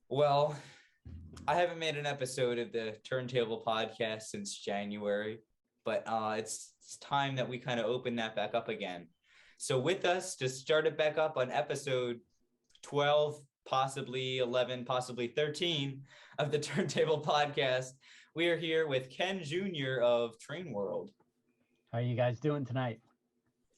Well, I haven't made an episode of the Turntable Podcast since January, but it's time that we kind of open that back up again. So, with us to start it back up on episode 12, possibly 11, possibly 13 of the Turntable Podcast, we are here with Ken Jr. of TrainWorld. How are you guys doing tonight?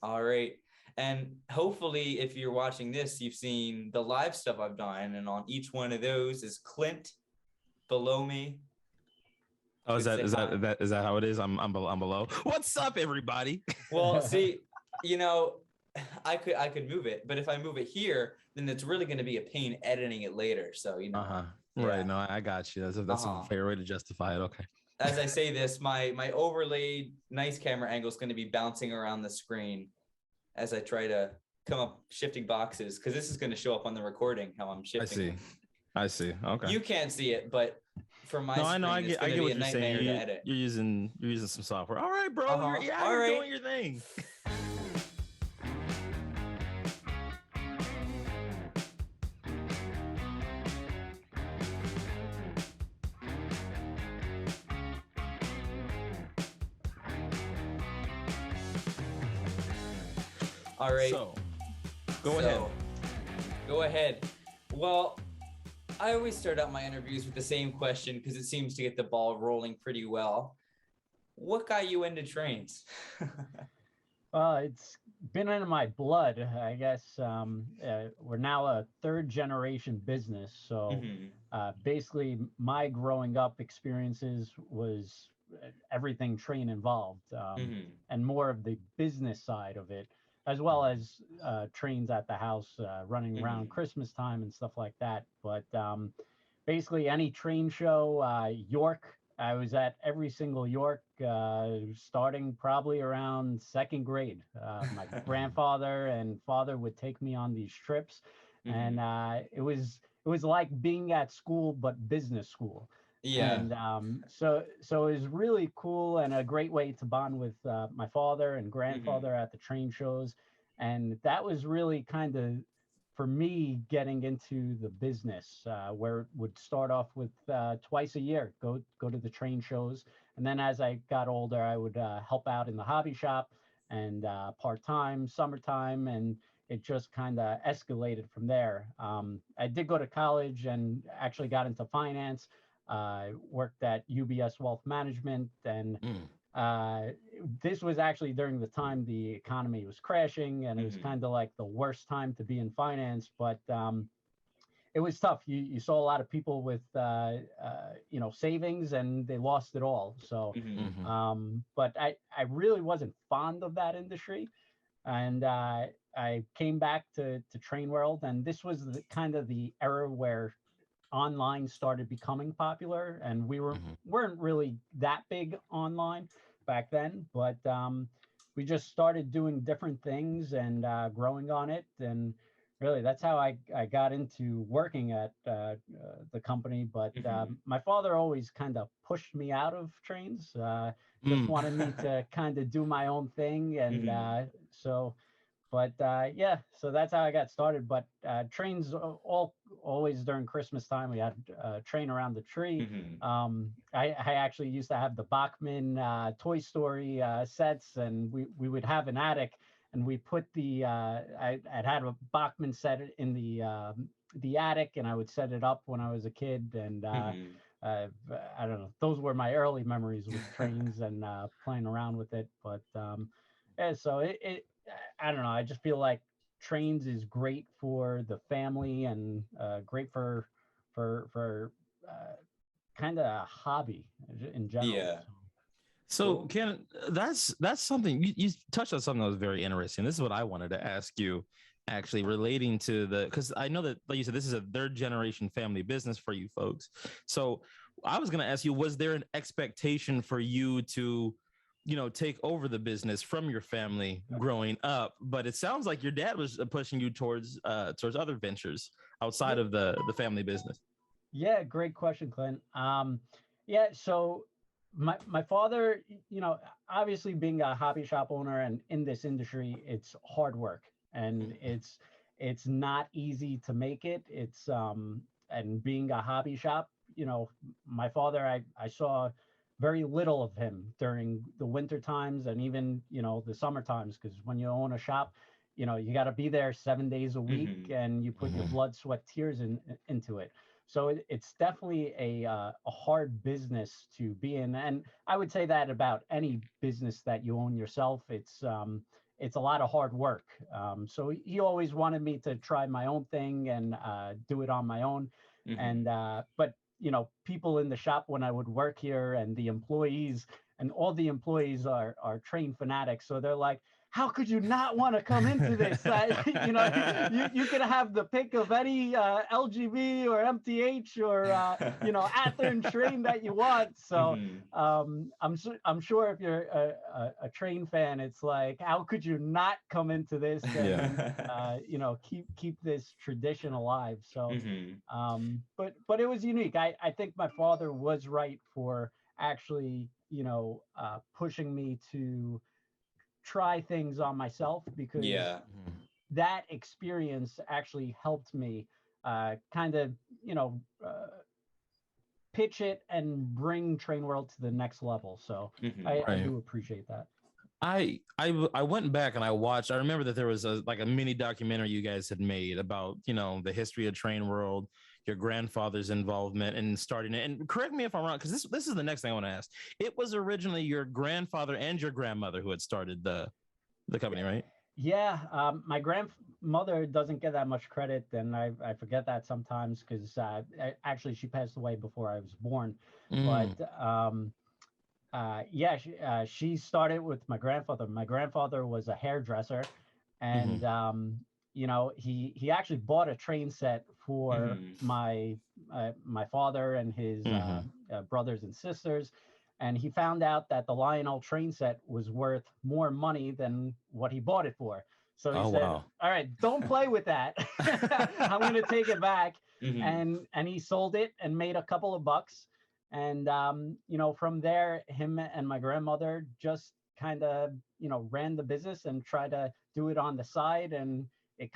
All right. And hopefully, if you're watching this, you've seen the live stuff I've done. And on each one of those is Clint below me. Oh, is Could that say is hi. that is that how it is? I'm below. What's up, everybody? Well, see, you know, I could move it, but if I move it here, then it's really going to be a pain editing it later. So, yeah. Right. No, I got you. That's Uh-huh. a fair way to justify it. Okay. As I say this, my overlaid nice camera angle is going to be bouncing around the screen as I try to come up shifting boxes, because this is going to show up on the recording how I'm shifting. I see. Okay. You can't see it, but for my No, screen, I know. it's I going to get be what a you're nightmare saying. to edit. You're using some software. All right, bro. Uh-huh. You're All right. doing your thing. All right. So, go ahead. Go ahead. Well, I always start out my interviews with the same question because it seems to get the ball rolling pretty well. What got you into trains? It's been in my blood, I guess. We're now a third generation business. So basically, my growing up experiences was everything train involved, and more of the business side of it, as well as trains at the house running around Christmas time and stuff like that. But basically, any train show, York. I was at every single York, starting probably around second grade. My grandfather and father would take me on these trips, and it was like being at school but business school. Yeah. And so it was really cool and a great way to bond with my father and grandfather at the train shows, and that was really kind of for me getting into the business, where it would start off with twice a year go to the train shows, and then as I got older I would help out in the hobby shop and part-time summertime, and it just kind of escalated from there. I did go to college and actually got into finance. Worked at UBS Wealth Management, and this was actually during the time the economy was crashing, and it was kind of like the worst time to be in finance. But it was tough. You saw a lot of people with savings, and they lost it all. So, but I really wasn't fond of that industry, and I came back to TrainWorld, and this was kind of the era where online started becoming popular, and we weren't really that big online back then, but we just started doing different things and growing on it, and really that's how I got into working at the company. But my father always kind of pushed me out of trains, just wanted me to kind of do my own thing, and so but yeah, so that's how I got started. But trains always during Christmas time, we had a train around the tree. I actually used to have the Bachman Toy Story sets, and we would have an attic, and we put I'd had a Bachman set in the attic, and I would set it up when I was a kid, and I don't know, those were my early memories with trains and playing around with it. But yeah, so it I don't know. I just feel like trains is great for the family, and great for kind of a hobby in general. Yeah. So, Ken, that's something you touched on, something that was very interesting. This is what I wanted to ask you, actually, relating to because I know that, like you said, this is a third generation family business for you folks. So I was going to ask you, was there an expectation for you to take over the business from your family growing up? But it sounds like your dad was pushing you towards other ventures outside of the family business. Yeah, great question, Clint. Yeah, so my father, obviously being a hobby shop owner and in this industry, it's hard work, and it's not easy to make it. and being a hobby shop, my father, I saw very little of him during the winter times and even, the summer times, because when you own a shop, you got to be there 7 days a week and you put your blood, sweat, tears into it. So it's definitely a hard business to be in. And I would say that about any business that you own yourself. It's a lot of hard work. So he always wanted me to try my own thing and do it on my own. And but people in the shop when I would work here and the employees, and all the employees are train fanatics. So they're like, how could you not want to come into this? You could have the pick of any LGV or MTH or Athearn train that you want. So I'm sure if you're a train fan, it's like, how could you not come into this and keep this tradition alive? So but it was unique. I think my father was right for actually pushing me to try things on myself, because that experience actually helped me kind of pitch it and bring TrainWorld to the next level. So I do appreciate that. I went back and I watched. I remember that there was a mini documentary you guys had made about the history of TrainWorld, your grandfather's involvement in starting it. And correct me if I'm wrong, because this is the next thing I want to ask. It was originally your grandfather and your grandmother who had started the company, right? Yeah, my grandmother doesn't get that much credit, and I forget that sometimes, because actually she passed away before I was born. But she started with my grandfather. My grandfather was a hairdresser, and he actually bought a train set for my father and his brothers and sisters, and he found out that the Lionel train set was worth more money than what he bought it for. So he said, "All right, don't play with that. I'm going to take it back." And he sold it and made a couple of bucks. And from there, him and my grandmother just kind of ran the business and tried to do it on the side. And it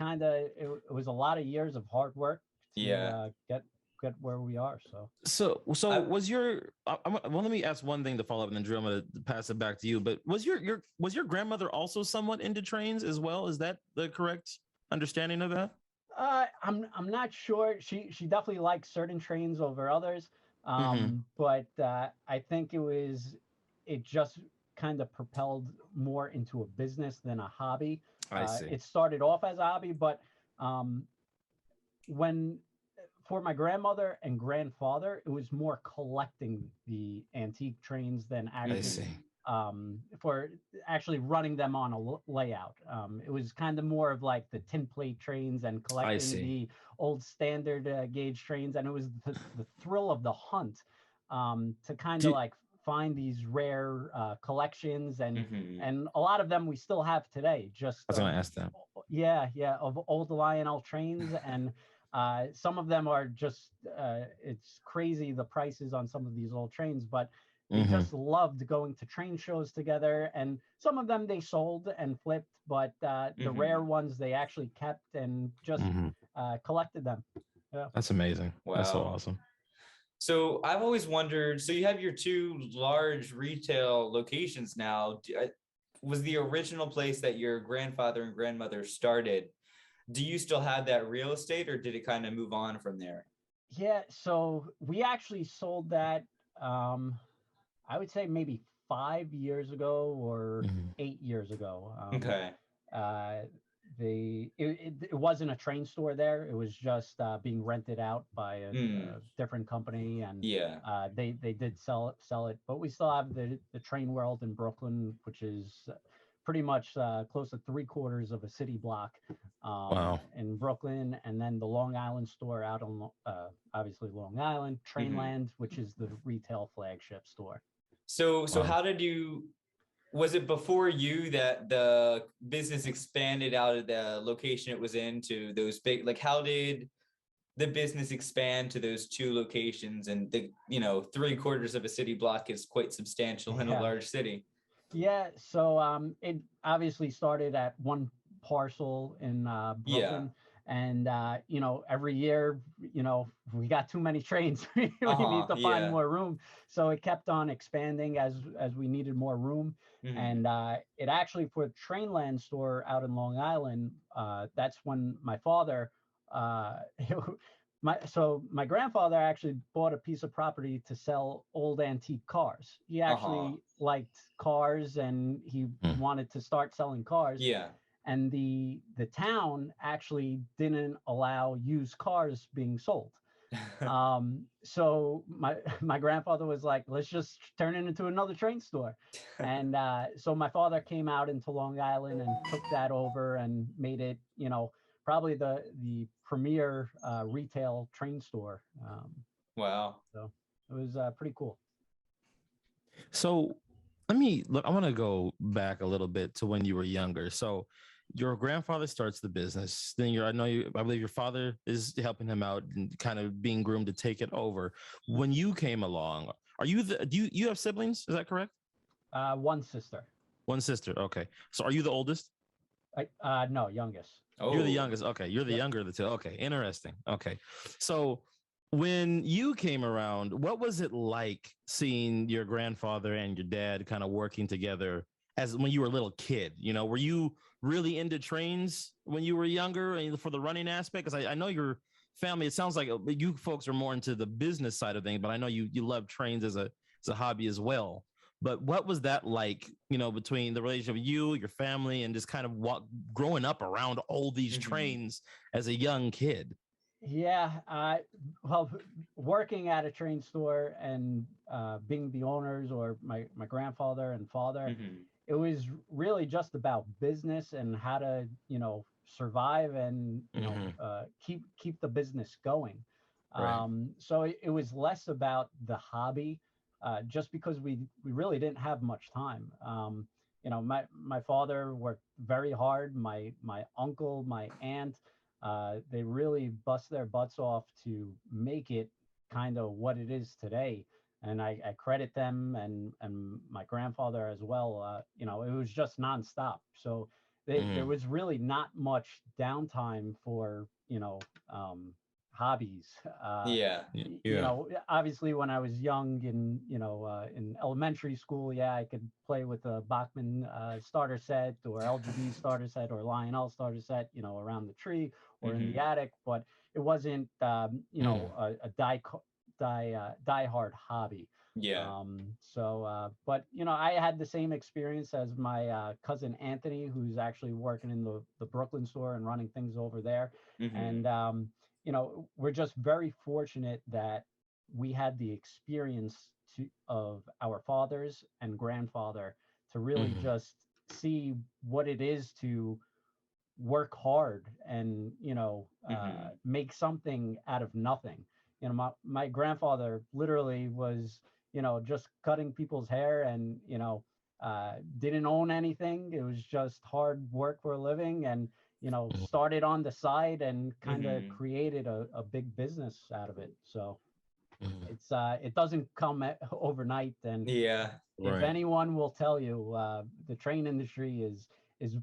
was a lot of years of hard work to get where we are. So was your let me ask one thing to follow up, and then Drew, I'm going to pass it back to you. But was your grandmother also somewhat into trains as well? Is that the correct understanding of that? I'm not sure. She definitely likes certain trains over others. But I think it just kind of propelled more into a business than a hobby. I see. It started off as a hobby, but for my grandmother and grandfather, it was more collecting the antique trains than actually for actually running them on a layout. It was kind of more of like the tin plate trains and collecting the old standard gauge trains. And it was the thrill of the hunt to kind of find these rare collections. And a lot of them we still have today. Just I was going to ask that. Yeah, of old Lionel trains. And some of them are just, it's crazy the prices on some of these old trains, but they just loved going to train shows together. And some of them they sold and flipped, but the rare ones they actually kept and just collected them. Yeah. That's amazing. Wow. That's so awesome. So I've always wondered, so you have your two large retail locations now. Was the original place that your grandfather and grandmother started, do you still have that real estate, or did it kind of move on from there? Yeah, so we actually sold that, I would say maybe 5 years ago or 8 years ago. It wasn't a train store there. It was just being rented out by a different company, and they did sell it. But we still have the TrainWorld in Brooklyn, which is pretty much close to 3/4 of a city block in Brooklyn, and then the Long Island store out on obviously Long Island, Trainland, which is the retail flagship store. So how did you? Was it before you that the business expanded out of the location it was in to those big, like how did the business expand to those two locations? And the 3/4 of a city block is quite substantial in a large city. Yeah, so it obviously started at one parcel in Brooklyn, And every year, we got too many trains. We need to find more room. So it kept on expanding as we needed more room. Mm-hmm. And it actually, for the Trainland store out in Long Island, that's when my father, my grandfather actually bought a piece of property to sell old antique cars. He actually liked cars, and he wanted to start selling cars. Yeah. And the town actually didn't allow used cars being sold. So my grandfather was like, let's just turn it into another train store. And so my father came out into Long Island and took that over and made it, probably the premier retail train store. Wow. So it was pretty cool. So I want to go back a little bit to when you were younger. So your grandfather starts the business. Then I believe your father is helping him out and kind of being groomed to take it over. When you came along, do you have siblings? Is that correct? One sister. One sister. Okay. So are you the oldest? No, youngest. Oh. You're the youngest. Okay. You're the younger of the two. Okay. Interesting. Okay. So when you came around, what was it like seeing your grandfather and your dad kind of working together as when you were a little kid? Were you really into trains when you were younger and for the running aspect? Because I know your family, it sounds like you folks are more into the business side of things, but I know you love trains as a hobby as well. But what was that like, between the relationship with you, your family, and just kind of growing up around all these trains as a young kid? Yeah, well, working at a train store and being the owners, or my grandfather and father, it was really just about business and how to, survive and keep the business going. Right. So it was less about the hobby, just because we really didn't have much time. My father worked very hard. My uncle, my aunt, they really bust their butts off to make it kind of what it is today. And I credit them and my grandfather as well. It was just nonstop. So there was really not much downtime for, hobbies. Obviously when I was young in elementary school, I could play with a Bachmann starter set or LGB starter set or Lionel starter set, around the tree or in the attic, but it wasn't, a die-hard hobby. But I had the same experience as my cousin Anthony, who's actually working in the Brooklyn store and running things over there. And we're just very fortunate that we had the experience of our fathers and grandfather to really just see what it is to work hard and make something out of nothing. My grandfather literally was just cutting people's hair and didn't own anything. It was just hard work for a living, and started on the side and kind of created a big business out of it. So it doesn't come overnight. And if anyone will tell you, the train industry is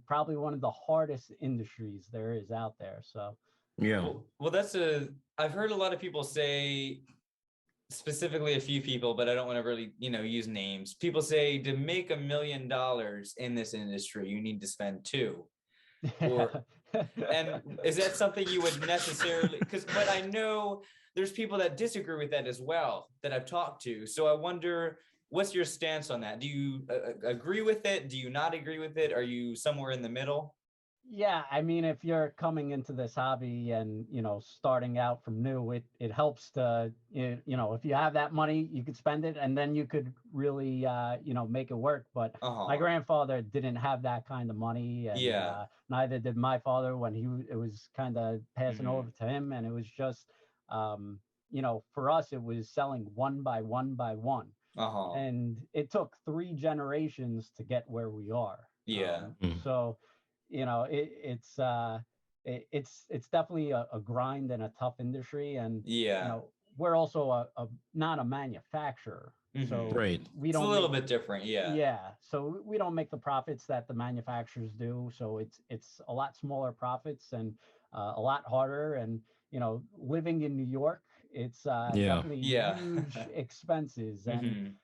probably one of the hardest industries there is out there. So well, I've heard a lot of people say, specifically a few people, but I don't want to really use names. People say to make $1 million in this industry, you need to spend $2 million. And is that something you would necessarily, but I know there's people that disagree with that as well that I've talked to. So I wonder, what's your stance on that? Do you agree with it? Do you not agree with it? Are you somewhere in the middle? Yeah, I mean, if you're coming into this hobby and, starting out from new, it helps to, if you have that money, you could spend it and then you could really, make it work. But my grandfather didn't have that kind of money. And, neither did my father when it was kind of passing over to him. And it was just, for us, it was selling one by one by one. And it took 3 generations to get where we are. So, it's definitely a grind and a tough industry. And, we're also not a manufacturer. So we don't, it's a little bit different. So we don't make the profits that the manufacturers do. So it's a lot smaller profits. And a lot harder. And, living in New York, it's definitely huge expenses. And,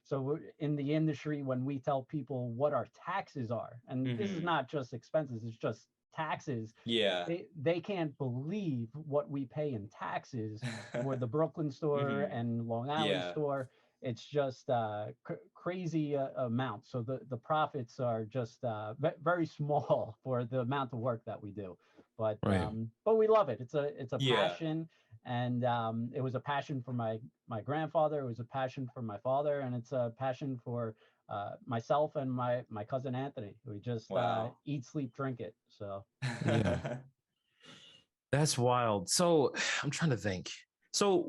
so in the industry, when we tell people what our taxes are, and this is not just expenses, it's just taxes. Yeah. They can't believe what we pay in taxes for the Brooklyn store and Long Island store. It's just crazy amount. So the profits are just very small for the amount of work that we do. But we love it. It's a passion, and it was a passion for my grandfather. It was a passion for my father, and it's a passion for myself and my cousin Anthony. We just eat, sleep, drink it. So that's wild. So I'm trying to think. So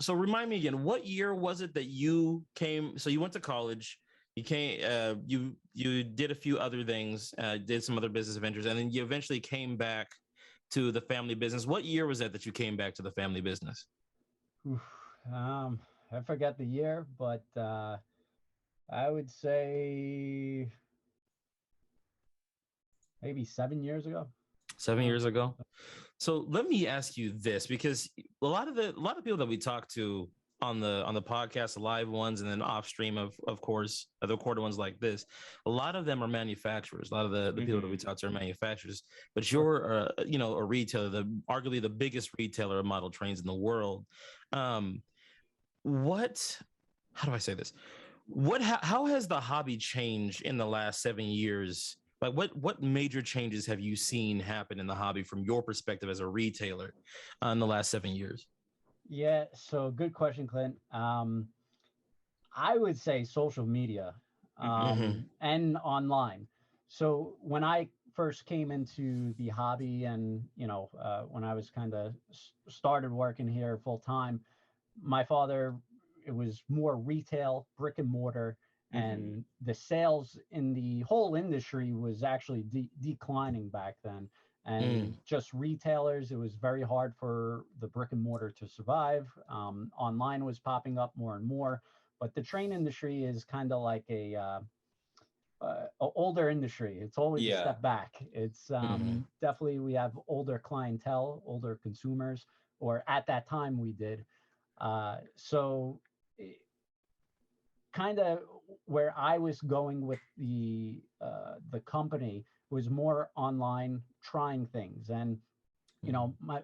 remind me again, what year was it that you came? So you went to college, you came, you did a few other things, did some other business ventures, and then you eventually came back to the family business. What year was that you came back to the family business? I forget the year, but I would say maybe 7 years ago. 7 years ago. So let me ask you this, because a lot of people that we talk to on the podcast, the live ones, and then off stream, of course, the recorded ones like this, a lot of them are manufacturers. A lot of the people that we talk to are manufacturers. But you're a retailer, arguably the biggest retailer of model trains in the world. How do I say this? How has the hobby changed in the last 7 years? Like what major changes have you seen happen in the hobby from your perspective as a retailer in the last 7 years? Yeah, so good question, Clint. I would say social media and online. So when I first came into the hobby, and when I was kind of started working here full time, my father, it was more retail, brick and mortar. And the sales in the whole industry was actually declining back then. And just retailers, it was very hard for the brick and mortar to survive. Online was popping up more and more. But the train industry is kind of like a older industry. It's always a step back. It's definitely, we have older clientele, older consumers, or at that time we did. So kind of where I was going with the company was more online, trying things. And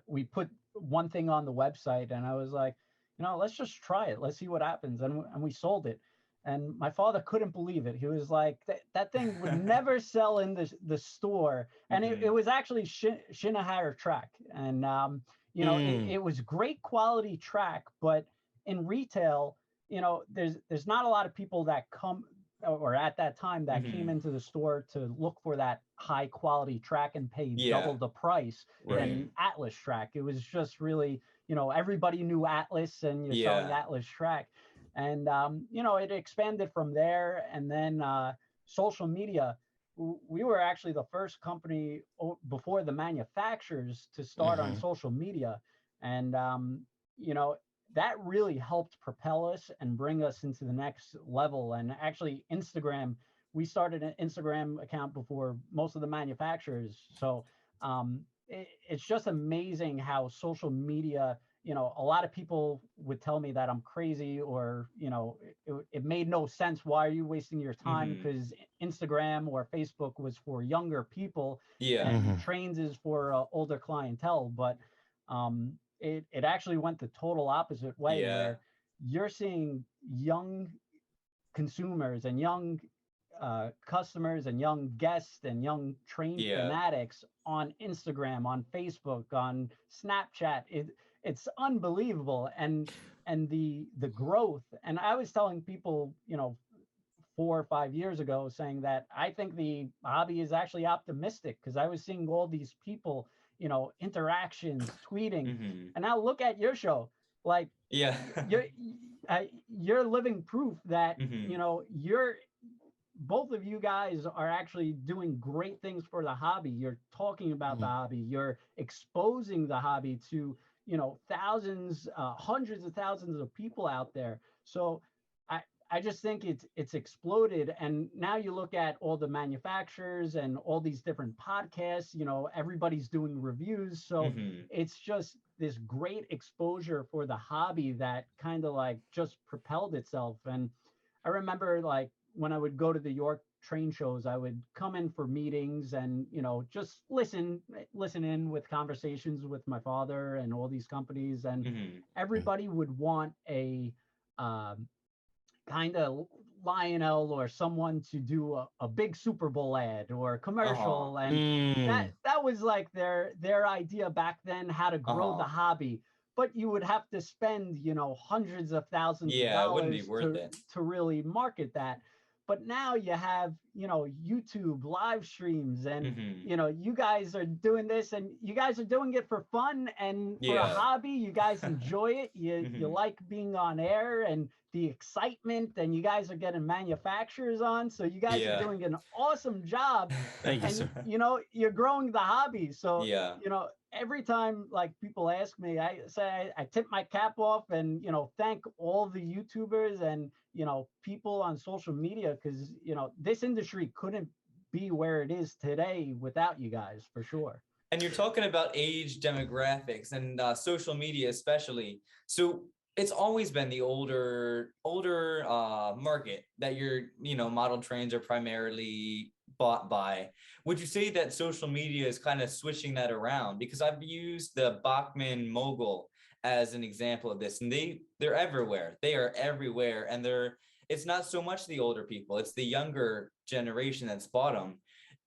we put one thing on the website, and I was like, let's just try it, let's see what happens. And we sold it, and my father couldn't believe it. He was like, that thing would never sell in the store. And it was actually Shinahara track, and it was great quality track, but in retail, there's not a lot of people that come, or at that time, that came into the store to look for that high quality track and pay double the price than Atlas track. It was just really, everybody knew Atlas, and you're selling Atlas track. And, it expanded from there. And then social media, we were actually the first company before the manufacturers to start on social media. And, that really helped propel us and bring us into the next level. And actually, Instagram, we started an Instagram account before most of the manufacturers. So it's just amazing how social media, a lot of people would tell me that I'm crazy, or, it made no sense. Why are you wasting your time? Because Instagram or Facebook was for younger people, and trains is for older clientele. But it actually went the total opposite way, where you're seeing young consumers and young customers and young guests and young train fanatics on Instagram, on Facebook, on Snapchat. It's unbelievable. And the growth. And I was telling people, 4 or 5 years ago, saying that I think the hobby is actually optimistic, because I was seeing all these people, interactions, tweeting, and now look at your show. Like, you're living proof that you're, both of you guys are actually doing great things for the hobby. You're talking about the hobby. You're exposing the hobby to thousands, hundreds of thousands of people out there. So I just think it's exploded. And now you look at all the manufacturers and all these different podcasts, everybody's doing reviews. So it's just this great exposure for the hobby that kind of like just propelled itself. And I remember like when I would go to the York train shows, I would come in for meetings and, just listen in with conversations with my father and all these companies. And everybody would want a kind of Lionel or someone to do a big Super Bowl ad or a commercial. And that was like their idea back then, how to grow the hobby. But you would have to spend, hundreds of thousands of dollars, it wouldn't be worth it to really market that. But now you have, YouTube live streams and, you guys are doing this and you guys are doing it for fun and for a hobby. You guys enjoy it. You like being on air and the excitement, and you guys are getting manufacturers on. So you guys are doing an awesome job. Thank you, sir. You're growing the hobby. So, every time like people ask me, I say I tip my cap off and thank all the YouTubers and people on social media, because this industry couldn't be where it is today without you guys, for sure. And you're talking about age demographics and social media especially. So it's always been the older market that your model trains are primarily bought by. Would you say that social media is kind of switching that around? Because I've used the Bachmann Mogul as an example of this, and they're everywhere. They are everywhere, and it's not so much the older people, it's the younger generation that's bought them,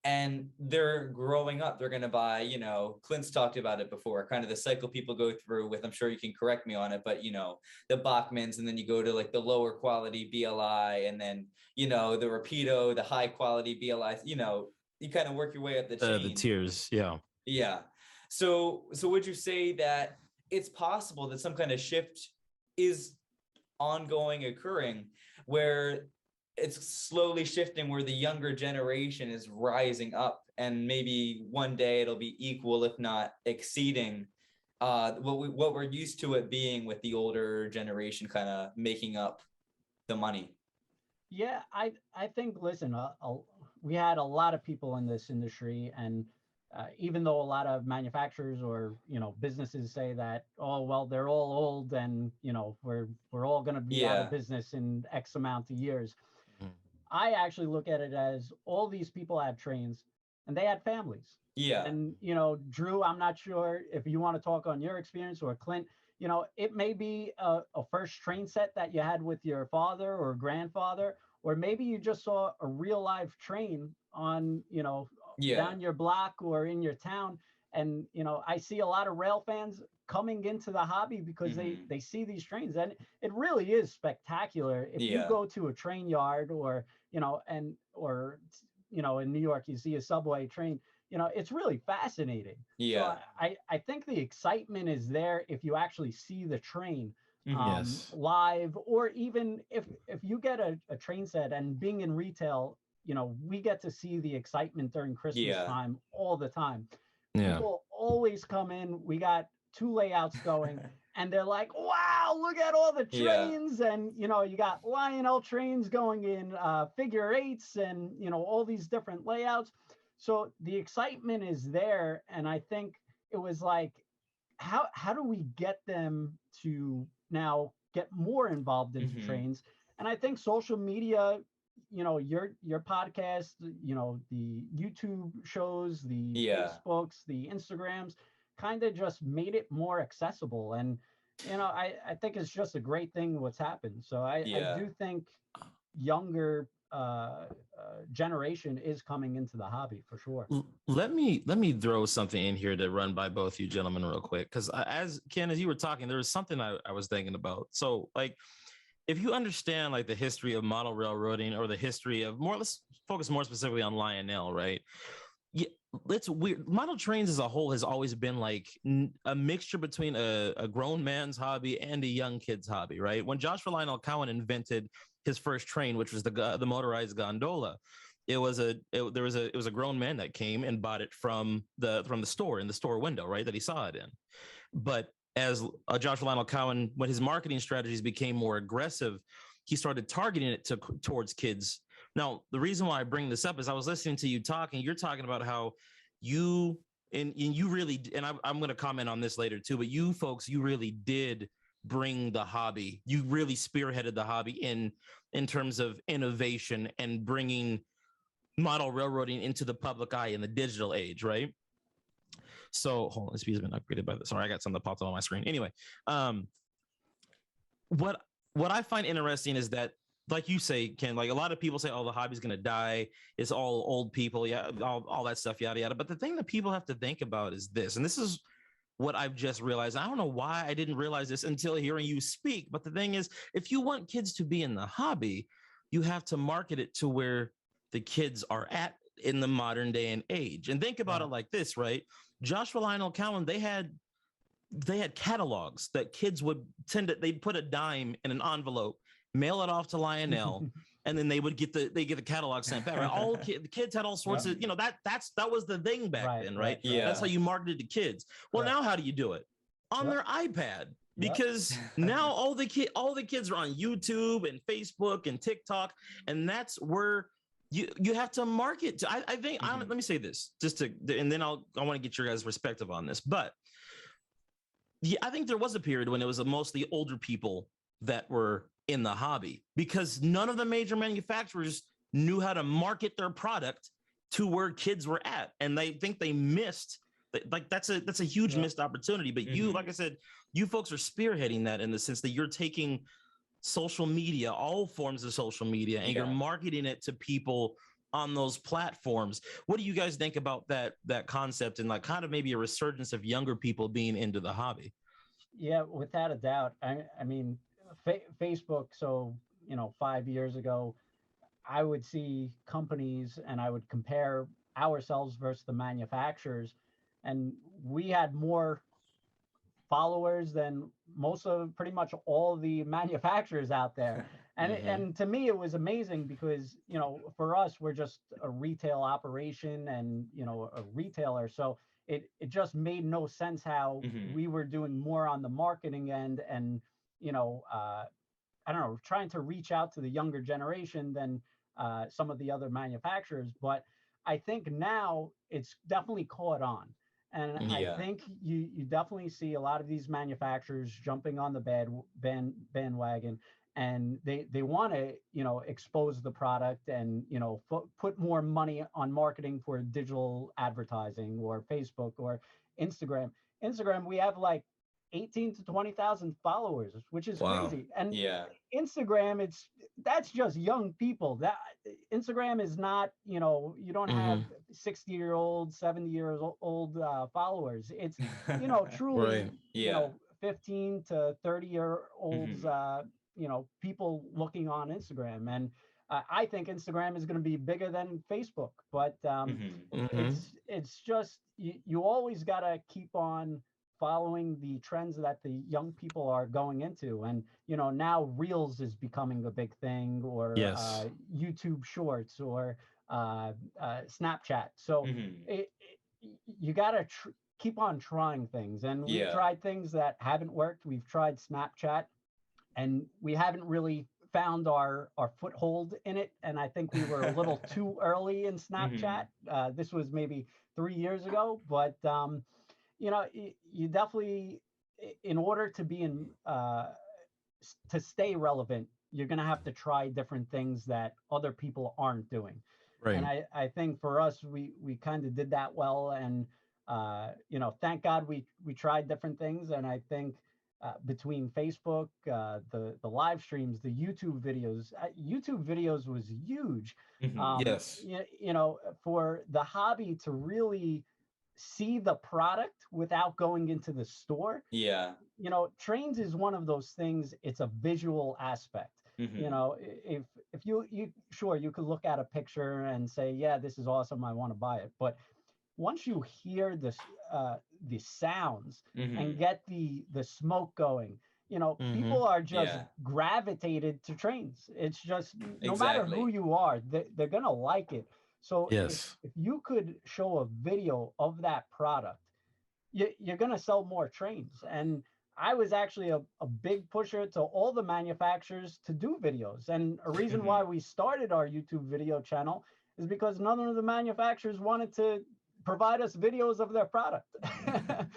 and they're growing up. They're going to buy, Clint's talked about it before, kind of the cycle people go through with, I'm sure you can correct me on it, but the Bachmans, and then you go to like the lower quality BLI, and then the Rapido, the high quality BLI, you kind of work your way up the chain. The tiers. Yeah. So would you say that it's possible that some kind of shift is ongoing, occurring, where it's slowly shifting, where the younger generation is rising up, and maybe one day it'll be equal, if not exceeding, what we're used to it being, with the older generation kind of making up the money? Yeah, I think, listen, we had a lot of people in this industry, and even though a lot of manufacturers or businesses say that, oh well, they're all old and we're all going to be out of business in X amount of years, I actually look at it as all these people had trains and they had families. And Drew, I'm not sure if you want to talk on your experience, or Clint, it may be a first train set that you had with your father or grandfather, or maybe you just saw a real live train on down your block or in your town. And I see a lot of rail fans coming into the hobby because they see these trains, and it really is spectacular. If you go to a train yard, or in New York you see a subway train, it's really fascinating. So I think the excitement is there if you actually see the train live, or even if you get a train set, and being in retail, we get to see the excitement during Christmas time all the time. People always come in. We got 2 layouts going, and they're like, wow, look at all the trains. And, you got Lionel trains going in figure 8s and, all these different layouts. So the excitement is there. And I think it was like, how do we get them to now get more involved into trains? And I think social media, your podcast, the YouTube shows, the Facebooks, the Instagrams, kind of just made it more accessible. And I think it's just a great thing what's happened. So I do think younger generation is coming into the hobby for sure. Let me throw something in here to run by both you gentlemen real quick, because as you were talking, there was something I was thinking about. So like, if you understand like the history of model railroading, or the history of let's focus more specifically on Lionel, right? Yeah, it's weird. Model trains as a whole has always been like a mixture between a grown man's hobby and a young kid's hobby, right? When Joshua Lionel Cowan invented his first train, which was the motorized gondola, it was a grown man that came and bought it from the store, in the store window, right, that he saw it in. But as Joshua Lionel Cowan, when his marketing strategies became more aggressive, he started targeting it towards kids. Now, the reason why I bring this up is I was listening to you talking. You're talking about how you and you really, and I'm going to comment on this later too, but you folks, you really did bring the hobby. You really spearheaded the hobby in terms of innovation and bringing model railroading into the public eye in the digital age, right? So hold on, this has been upgraded by this. Sorry, I got something that popped up on my screen. Anyway, what I find interesting is that, like you say, Ken, like a lot of people say, oh, the hobby's going to die. It's all old people. Yeah. All that stuff, yada, yada. But the thing that people have to think about is this, and this is what I've just realized. I don't know why I didn't realize this until hearing you speak. But the thing is, if you want kids to be in the hobby, you have to market it to where the kids are at in the modern day and age. And think about it like this, right? Joshua Lionel Cowan, they had catalogs that kids would they'd put a dime in an envelope, mail it off to Lionel, and then they get the catalog sent back. Right? The kids had all sorts of, that was the thing back then, right? Yeah. That's how you marketed to kids. Well, now how do you do it? On their iPad. Because now all the kids are on YouTube and Facebook and TikTok, and that's where you have to market. I think let me say this and then I want to get your guys' perspective on this. But yeah, I think there was a period when it was mostly older people that were in the hobby because none of the major manufacturers knew how to market their product to where kids were at, and they think they missed. Like that's a huge missed opportunity. But you, like I said, you folks are spearheading that in the sense that you're taking social media, all forms of social media, and you're marketing it to people on those platforms. What do you guys think about that concept and like kind of maybe a resurgence of younger people being into the hobby? Yeah, without a doubt. I mean, Facebook. So 5 years ago, I would see companies and I would compare ourselves versus the manufacturers, and we had more followers than pretty much all the manufacturers out there. And and to me, it was amazing because, for us, we're just a retail operation and, a retailer. So it just made no sense how we were doing more on the marketing end and, I don't know, trying to reach out to the younger generation than some of the other manufacturers. But I think now it's definitely caught on. And I think you definitely see a lot of these manufacturers jumping on the bandwagon, and they want to, expose the product and, put more money on marketing for digital advertising or Facebook or Instagram. We have like 18 to 20,000 followers, which is crazy. And Instagram, that's just young people. That Instagram is not, you don't have 60-year-old, 70-year-old followers. It's, truly, 15 to 30-year-olds, people looking on Instagram. And I think Instagram is going to be bigger than Facebook, but it's just, you always got to keep on following the trends that the young people are going into. And, now Reels is becoming a big thing, or YouTube Shorts, or Snapchat. So you got to keep on trying things. And we've tried things that haven't worked. We've tried Snapchat, and we haven't really found our foothold in it. And I think we were a little too early in Snapchat. This was maybe 3 years ago, but you definitely, in order to be to stay relevant, you're going to have to try different things that other people aren't doing. Right. And I think for us, we kind of did that well. And, thank God we tried different things. And I think between Facebook, the live streams, the YouTube videos was huge. Yes. For the hobby to really see the product without going into the store. Yeah. Trains is one of those things. It's a visual aspect. If you sure, you could look at a picture and say, yeah, this is awesome, I want to buy it. But once you hear the sounds and get the smoke going, people are just gravitated to trains. It's just no matter who you are, they're gonna like it. So if you could show a video of that product, you're going to sell more trains. And I was actually a big pusher to all the manufacturers to do videos. And a reason why we started our YouTube video channel is because none of the manufacturers wanted to provide us videos of their product. And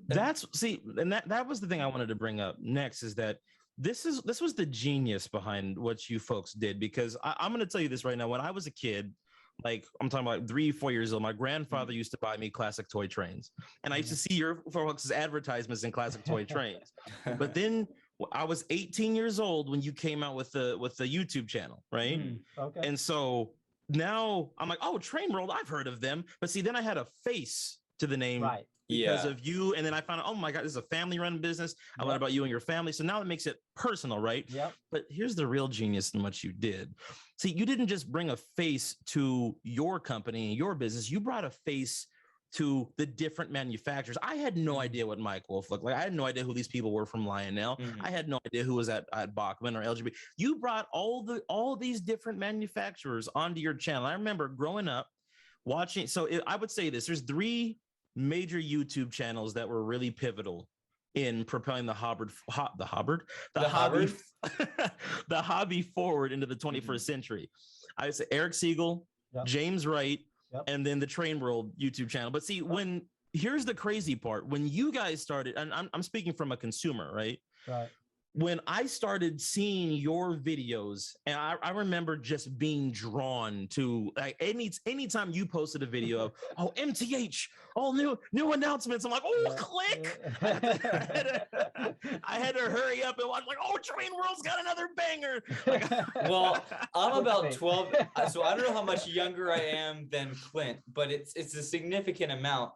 that was the thing I wanted to bring up next, is that this was the genius behind what you folks did, because I'm going to tell you this right now. When I was a kid, like I'm talking about 3-4 years old, my grandfather used to buy me classic toy trains, and I used to see your folks' advertisements in classic toy trains. But then I was 18 years old when you came out with the YouTube channel, right? Okay. And so now I'm like, oh, TrainWorld, I've heard of them. But see, then I had a face to the name. Right. Because of you. And then I found out, oh my God, this is a family-run business. I learned about you and your family. So now it makes it personal, right? Yep. But here's the real genius in what you did. See, you didn't just bring a face to your company and your business. You brought a face to the different manufacturers. I had no idea what Mike Wolf looked like. I had no idea who these people were from Lionel. I had no idea who was at Bachman or LGB. You brought all these different manufacturers onto your channel. I remember growing up watching. So I would say this, there's 3 major YouTube channels that were really pivotal in propelling the hobby forward into the 21st century. I would say Eric Siegel, James Wright, and then the TrainWorld YouTube channel. But see, here's the crazy part. When you guys started, and I'm speaking from a consumer, right? Right. When I started seeing your videos, and I remember just being drawn to, like, anytime you posted a video of, oh, MTH, all new announcements. I'm like, oh, click. I had to hurry up and watch, like, oh, TrainWorld's got another banger. Well, I'm about 12, so I don't know how much younger I am than Clint, but it's a significant amount.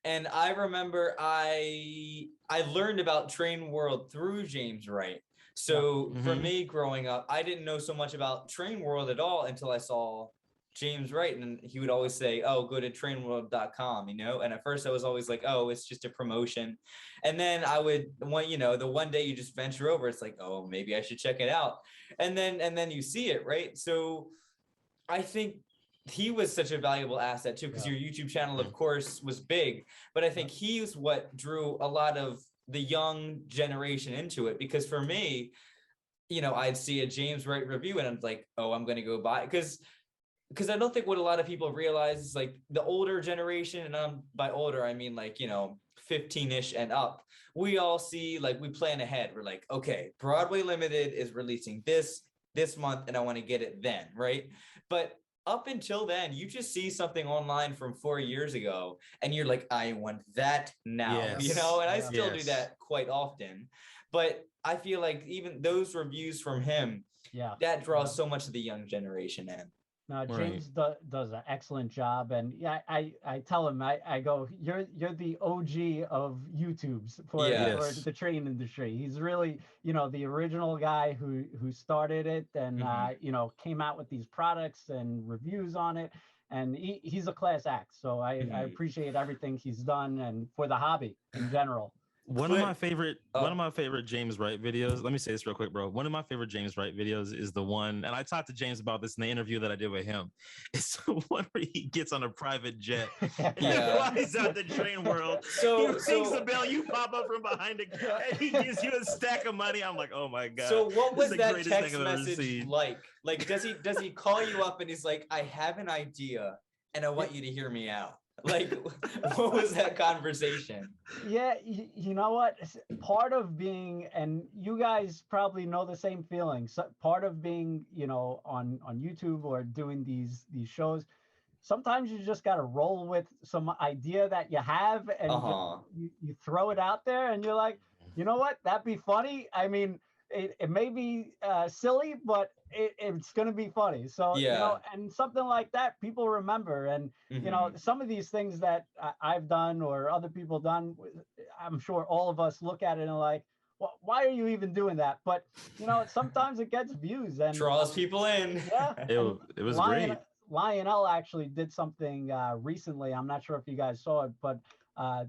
And I remember I learned about TrainWorld through James Wright. So for me growing up, I didn't know so much about TrainWorld at all until I saw James Wright. And he would always say, oh, go to trainworld.com, And at first I was always like, oh, it's just a promotion. And then I would, the one day you just venture over, it's like, oh, maybe I should check it out. And then you see it, right? So I think he was such a valuable asset too, because your YouTube channel, of course, was big, but I think he's what drew a lot of the young generation into it. Because for me, I'd see a James Wright review and I'm like, oh, I'm going to go buy it. Because I don't think what a lot of people realize is, like, the older generation, and by older, I mean, like, 15-ish and up, we all see, like, we plan ahead. We're like, okay, Broadway Limited is releasing this month and I want to get it then, right? But up until then, you just see something online from 4 years ago and you're like, I want that now, and I still do that quite often. But I feel like even those reviews from him, that draws so much of the young generation in. No, James does an excellent job, and I tell him, I go, you're the OG of YouTubes for the train industry. He's really, the original guy who started it and came out with these products and reviews on it, and he's a class act. So I appreciate everything he's done and for the hobby in general. One of my favorite James Wright videos. Let me say this real quick, bro. One of my favorite James Wright videos is the one, and I talked to James about this in the interview that I did with him. It's the one where he gets on a private jet. He flies out the TrainWorld. He rings the bell. You pop up from behind it, and he gives you a stack of money. I'm like, oh my God. So what was that text message like? Like, does he call you up and he's like, I have an idea and I want you to hear me out? Like, what was that conversation? Yeah, you know what? Part of being, and you guys probably know the same feeling. So part of being, on YouTube or doing these shows, sometimes you just got to roll with some idea that you have, and you throw it out there, and you're like, you know what? That'd be funny. I mean, it may be silly, but it's going to be funny. So, and something like that, people remember. And, some of these things that I've done or other people done, I'm sure all of us look at it and like, well, why are you even doing that? But, sometimes it gets views and draws people in. Yeah. It was great. Lionel actually did something recently. I'm not sure if you guys saw it, but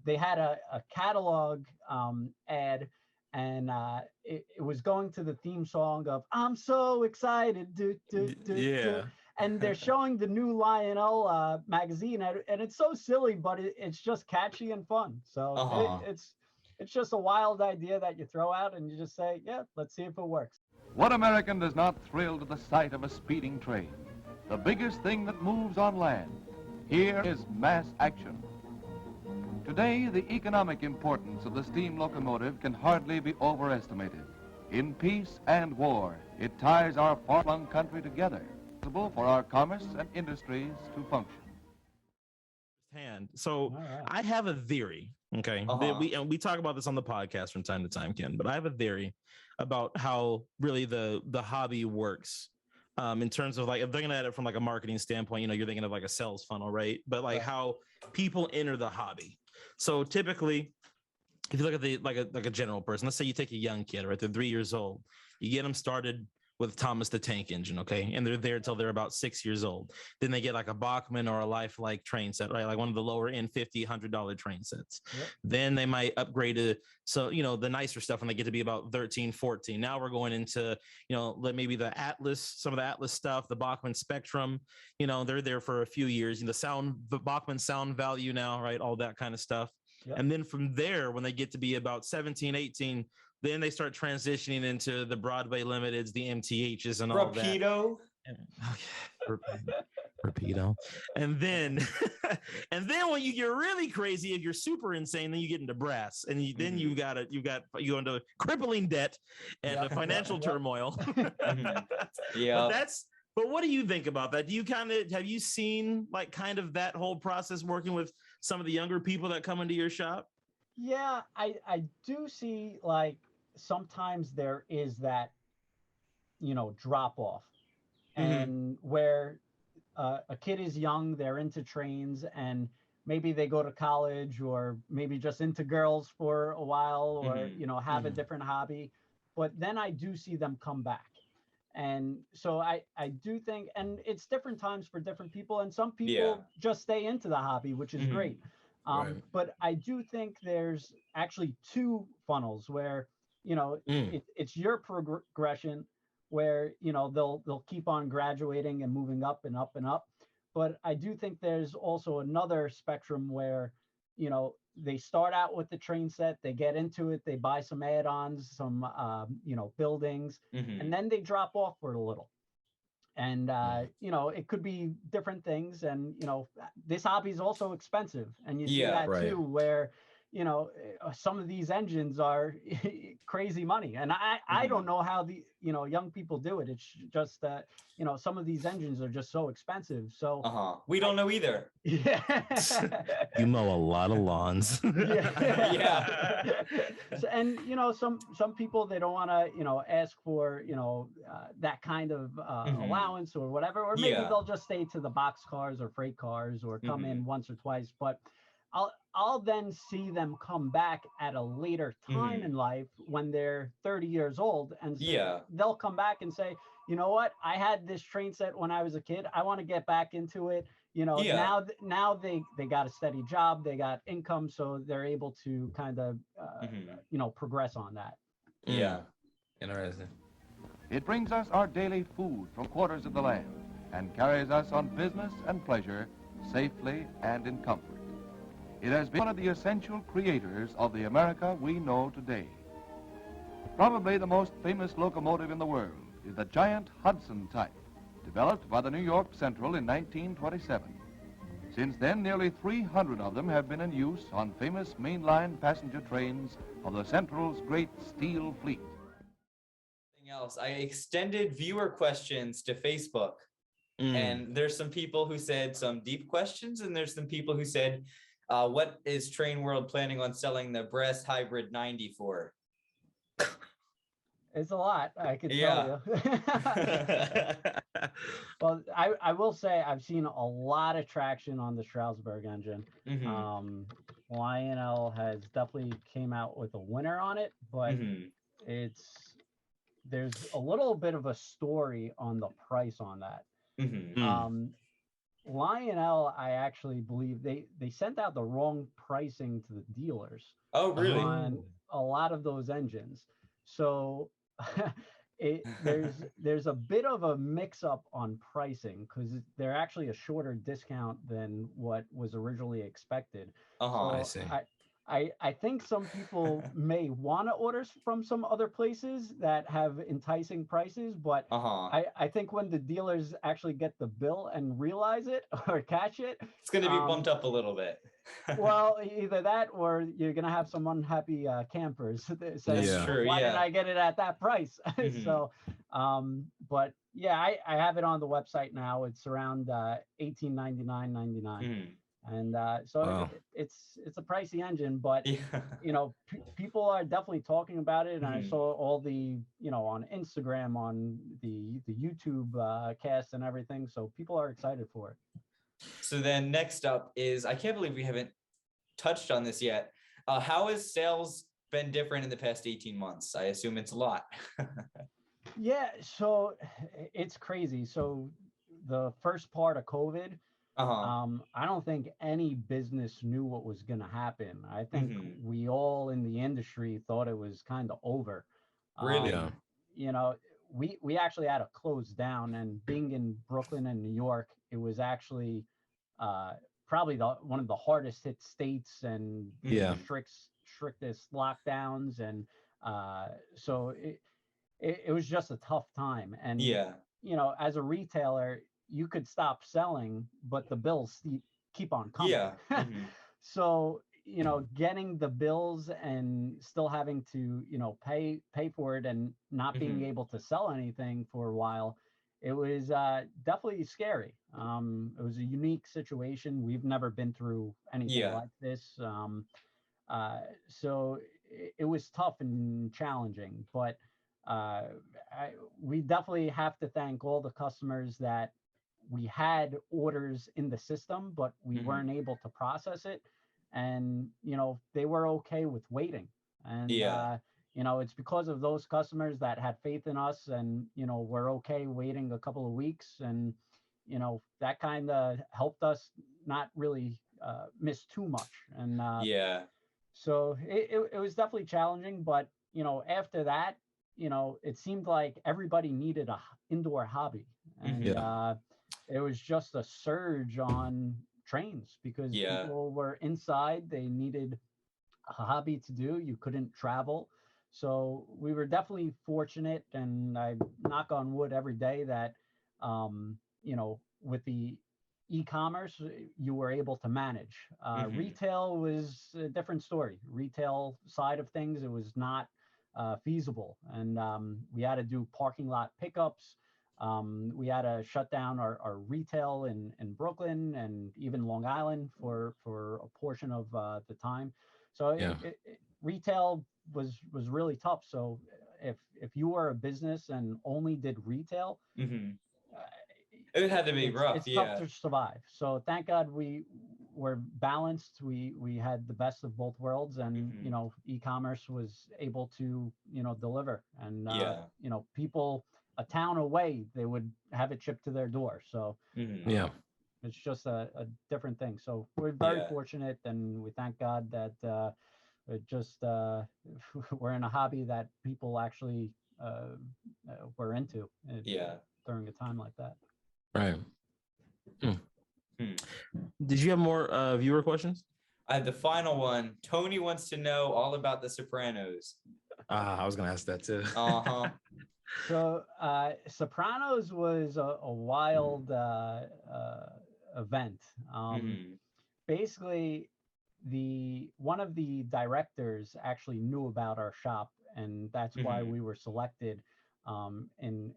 they had a catalog ad. And it was going to the theme song of "I'm so excited," and they're showing the new Lionel magazine, and it's so silly, but it's just catchy and fun. So it's just a wild idea that you throw out and you just say, yeah, let's see if it works. What American does not thrill to the sight of a speeding train? The biggest thing that moves on land. Here is mass action. Today, the economic importance of the steam locomotive can hardly be overestimated. In peace and war, it ties our far-flung country together, for our commerce and industries to function. So I have a theory, okay? We talk about this on the podcast from time to time, Ken, but I have a theory about how really the hobby works. In terms of like, if they're looking at it from like a marketing standpoint, you're thinking of like a sales funnel, right? But like how people enter the hobby. So typically, if you look at the like a general person, let's say you take a young kid, right? They're 3 years old. You get them started with Thomas the Tank Engine, okay? And they're there until they're about 6 years old. Then they get like a Bachmann or a Lifelike train set, right? Like one of the lower end $50, $100 train sets. Yep. Then they might upgrade to, so, the nicer stuff when they get to be about 13, 14. Now we're going into, maybe the Atlas, some of the Atlas stuff, the Bachmann Spectrum, they're there for a few years. The Bachmann sound value now, right? All that kind of stuff. Yep. And then from there, when they get to be about 17, 18, then they start transitioning into the Broadway Limiteds, the MTHs, and all Rapido. that. Rapido. And then, when you get really crazy, if you're super insane, then you get into brass, and then you go into crippling debt and financial turmoil. Yeah. But what do you think about that? Have you seen like kind of that whole process working with some of the younger people that come into your shop? Yeah, I do see like sometimes there is that, drop off, and where a kid is young, they're into trains, and maybe they go to college or maybe just into girls for a while, or, have a different hobby. But then I do see them come back. And so I do think, and it's different times for different people, and some people just stay into the hobby, which is great. Right. But I do think there's actually two funnels where, it's your progression where, they'll keep on graduating and moving up and up and up. But I do think there's also another spectrum where, they start out with the train set, they get into it, they buy some add-ons, some, buildings, and then they drop off for a little. And, it could be different things. And, this hobby is also expensive. And you see that too, where, some of these engines are crazy money. And I don't know how the, young people do it. It's just that, some of these engines are just so expensive. So we don't know either. Yeah. You mow a lot of lawns. Yeah. So, and, some people, they don't want to, ask for, that kind of allowance or whatever, or maybe they'll just stay to the box cars or freight cars or come in once or twice. But I'll then see them come back at a later time in life when they're 30 years old, and so they'll come back and say, you know what, I had this train set when I was a kid. I want to get back into it. Now they got a steady job, they got income, so they're able to kind of progress on that. Yeah. Interesting. It brings us our daily food from quarters of the land and carries us on business and pleasure safely and in comfort. It has been one of the essential creators of the America we know today. Probably the most famous locomotive in the world is the giant Hudson type, developed by the New York Central in 1927. Since then, nearly 300 of them have been in use on famous mainline passenger trains of the Central's great steel fleet. Else, I extended viewer questions to Facebook, and there's some people who said some deep questions, and there's some people who said, what is TrainWorld planning on selling the Brass Hybrid 90 for? It's a lot, I could tell you. Well, I will say I've seen a lot of traction on the Stroudsburg engine. Lionel has definitely came out with a winner on it, but there's a little bit of a story on the price on that. Lionel, I actually believe they sent out the wrong pricing to the dealers. Oh, really? On a lot of those engines. So there's a bit of a mix-up on pricing because they're actually a shorter discount than what was originally expected. I see. I think some people may want to order from some other places that have enticing prices, but I think when the dealers actually get the bill and realize it or catch it, it's going to be bumped up a little bit. Well, either that or you're going to have some unhappy campers saying, true, why didn't I get it at that price? So, but yeah, I have it on the website now. It's around $18.99.99. And so it's a pricey engine, but you know, people are definitely talking about it. And I saw all the, you know, on Instagram, on the YouTube cast and everything. So people are excited for it. So then next up is, I can't believe we haven't touched on this yet. How has sales been different in the past 18 months? I assume it's a lot. Yeah, so it's crazy. So the first part of COVID, I don't think any business knew what was going to happen. I think we all in the industry thought it was kind of over. Really? You know, we actually had to close down, and being in Brooklyn and New York, it was actually probably one of the hardest hit states and strictest lockdowns. And so it was just a tough time. And, you know, as a retailer, you could stop selling, but the bills keep on coming. So, you know, getting the bills and still having to, you know, pay for it and not being able to sell anything for a while, it was definitely scary. It was a unique situation. We've never been through anything like this. So it was tough and challenging, but we definitely have to thank all the customers that we had orders in the system, but we weren't able to process it. And, you know, they were okay with waiting. And, you know, it's because of those customers that had faith in us and, you know, we're okay waiting a couple of weeks. And, you know, that kind of helped us not really miss too much. And so it was definitely challenging. But, you know, after that, you know, it seemed like everybody needed a indoor hobby. And it was just a surge on trains because people were inside. They needed a hobby to do. You couldn't travel. So we were definitely fortunate, and I knock on wood every day that, you know, with the e-commerce, you were able to manage. Retail was a different story. Retail side of things, it was not feasible. And we had to do parking lot pickups. We had to shut down our retail in Brooklyn and even Long Island for a portion of the time. So retail was really tough. So if you were a business and only did retail, it had to be rough. It's tough to survive. So thank God we were balanced. We had the best of both worlds, and you know, e-commerce was able to, you know, deliver. And you know, people a town away, they would have it shipped to their door. So it's just a different thing. So we're very fortunate, and we thank God that it just we're in a hobby that people actually were into during a time like that. Right. Did you have more viewer questions? I have the final one. Tony wants to know all about the Sopranos. I was gonna ask that too. So Sopranos was a wild event. Basically, one of the directors actually knew about our shop, and that's why we were selected in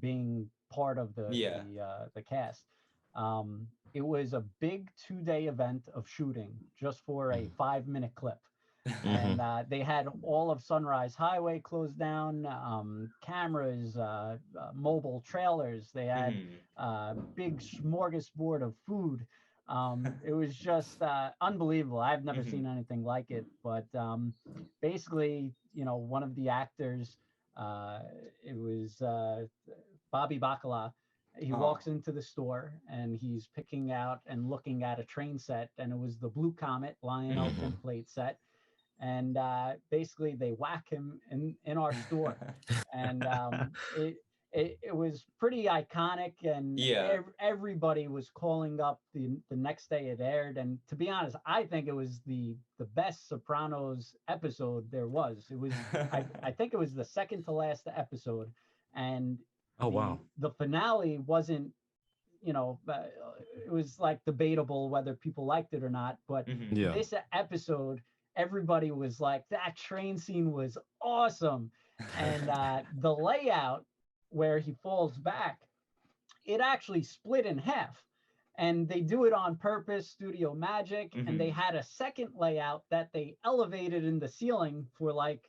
being part of the cast. It was a big 2-day event of shooting just for a 5-minute clip. And they had all of Sunrise Highway closed down, cameras, mobile trailers. They had big smorgasbord of food. It was just unbelievable. I've never seen anything like it. But basically, you know, one of the actors, it was Bobby Bacala. He walks into the store and he's picking out and looking at a train set, and it was the Blue Comet Lionel template set. And basically they whack him in our store. And it was pretty iconic, and everybody was calling up the next day it aired. And to be honest, I think it was the best Sopranos episode there was. It was I think it was the second to last episode, and the finale wasn't, it was like debatable whether people liked it or not, but this episode, everybody was like, that train scene was awesome. And the layout where he falls back, it actually split in half, and they do it on purpose, studio magic. And they had a second layout that they elevated in the ceiling for like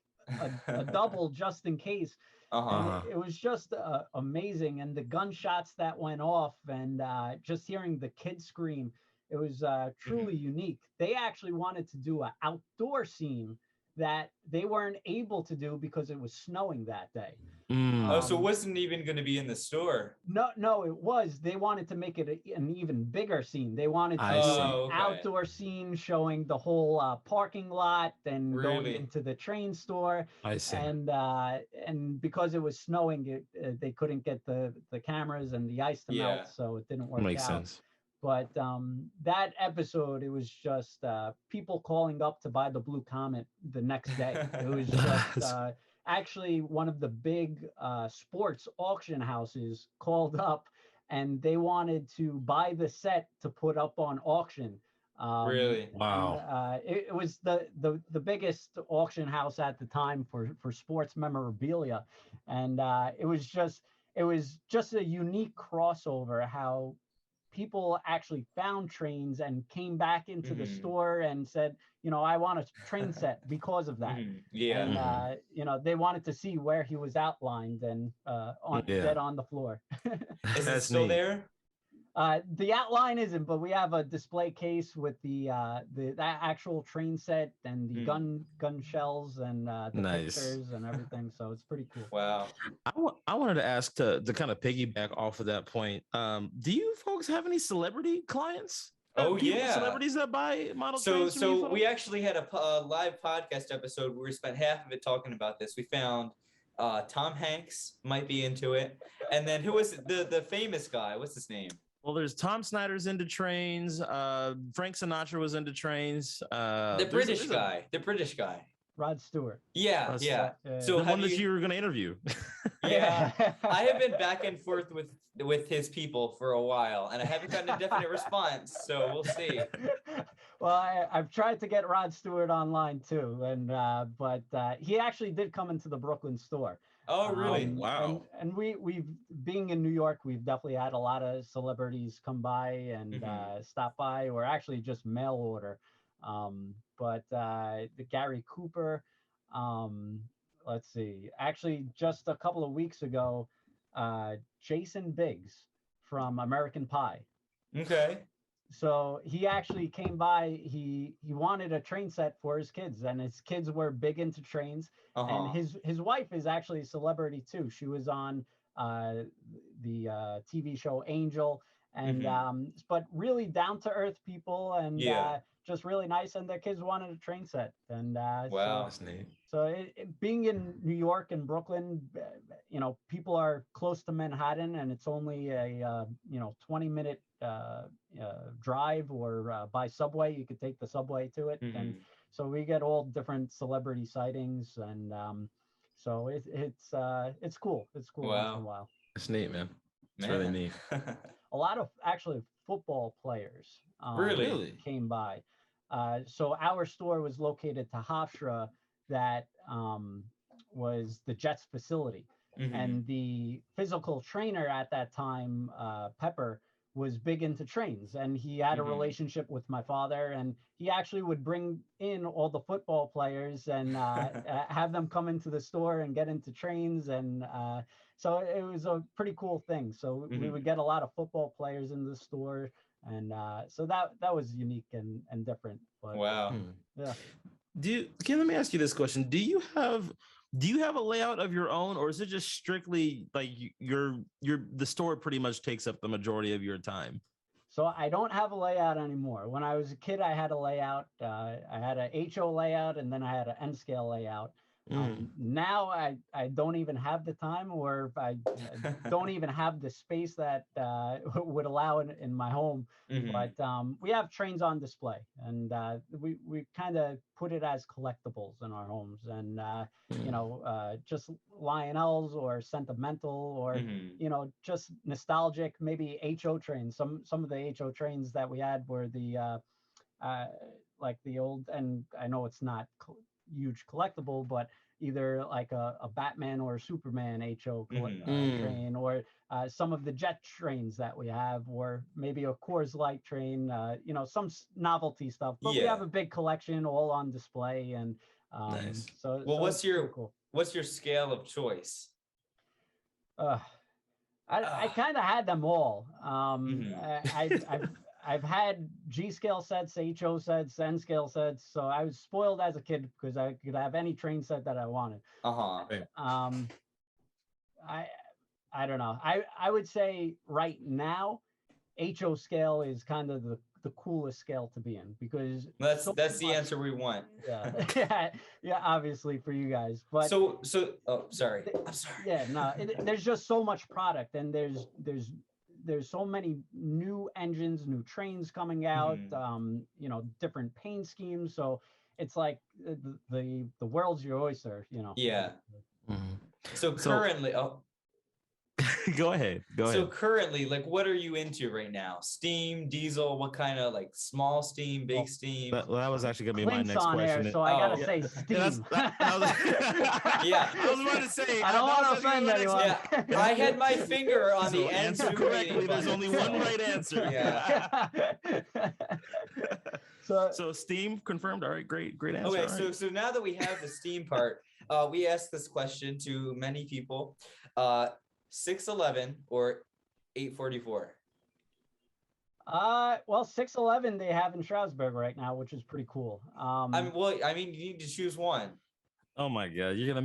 a double just in case. And it was just amazing. And the gunshots that went off, and just hearing the kids scream, it was truly unique. They actually wanted to do an outdoor scene that they weren't able to do because it was snowing that day. So it wasn't even going to be in the store. No, it was. They wanted to make it an even bigger scene. They wanted to do an outdoor scene showing the whole parking lot and going into the train store. I see. And because it was snowing, they couldn't get the cameras and the ice to melt, so it didn't work out. Makes sense. But that episode, it was just people calling up to buy the Blue Comet the next day. It was just actually one of the big sports auction houses called up, and they wanted to buy the set to put up on auction. Really? Wow. And, it was the biggest auction house at the time for sports memorabilia. And it was just a unique crossover, how people actually found trains and came back into the store and said, I want a train set because of that. And, they wanted to see where he was outlined and dead on the floor. Is it still there? The outline isn't, but we have a display case with that actual train set and the gun shells and the pictures and everything. So it's pretty cool. Wow. I wanted to ask to kind of piggyback off of that point. Do you folks have any celebrity clients? Celebrities that buy model trains. So we actually had a live podcast episode where we spent half of it talking about this. We found Tom Hanks might be into it, and then who was the famous guy? What's his name? Well, there's Tom Snyder's into trains. Frank Sinatra was into trains. The British guy. Rod Stewart. Yeah. So the one that you were going to interview. Yeah. I have been back and forth with his people for a while, and I haven't gotten a definite response. So we'll see. Well, I've tried to get Rod Stewart online too, and but he actually did come into the Brooklyn store. Oh, really? Wow. And we've being in New York, we've definitely had a lot of celebrities come by and stop by, or actually just mail order. But the Gary Cooper, let's see, actually just a couple of weeks ago, Jason Biggs from American Pie. Okay. So he actually came by. He wanted a train set for his kids, and his kids were big into trains. And his wife is actually a celebrity too. She was on the TV show Angel, and but really down to earth people, and just really nice. And their kids wanted a train set, and wow, that's neat. So being in New York and Brooklyn, people are close to Manhattan, and it's only a 20-minute drive, or by subway. You could take the subway to it, and so we get all different celebrity sightings, and so it's cool. It's cool. Wow. Once in a while. It's neat, man. It's really neat. A lot of actually football players really came by. So our store was located to Hofstra, that was the Jets facility. And the physical trainer at that time, Pepper, was big into trains, and he had a relationship with my father, and he actually would bring in all the football players and have them come into the store and get into trains. And so it was a pretty cool thing. So we would get a lot of football players in the store. And so that was unique and different. But, wow. Yeah. Let me ask you this question. Do you have a layout of your own, or is it just strictly like the store pretty much takes up the majority of your time? So I don't have a layout anymore. When I was a kid, I had a layout. I had a HO layout, and then I had an N-scale layout. Now I don't even have the time, or I don't even have the space that would allow it in my home. But we have trains on display, and we kind of put it as collectibles in our homes, and just Lionels or sentimental, or just nostalgic, maybe HO trains. Some of the HO trains that we had were the like the old, and I know it's not huge collectible, but either like a Batman or a Superman HO train, or some of the jet trains that we have, or maybe a Coors Light train, some novelty stuff. But we have a big collection all on display. And nice. So what's your scale of choice? I kind of had them all. I've had G scale sets, HO sets, N scale sets. So I was spoiled as a kid because I could have any train set that I wanted. Right. I don't know. I would say right now, HO scale is kind of the coolest scale to be in, because that's the answer we want. Yeah, yeah, obviously for you guys. But so oh, sorry. I'm sorry. Yeah, no, there's just so much product, and there's so many new engines, new trains coming out, different paint schemes. So it's like the world's your oyster, Yeah. So currently, go ahead. So currently, like, what are you into right now? Steam, diesel, what kind of, like, small steam, big steam? That was actually gonna be Clint's my next on question. Air, so I gotta say steam. Yeah, I was about to say. I don't want to offend anyone. Yeah, I had my finger on the answer correctly. There's only one right answer. Yeah. So steam confirmed. All right, great answer. Okay, right. so now that we have the steam part, we asked this question to many people: 611 or 844? Well, 611 they have in Stroudsburg right now, which is pretty cool. I mean, you need to choose one. Oh my God, you're gonna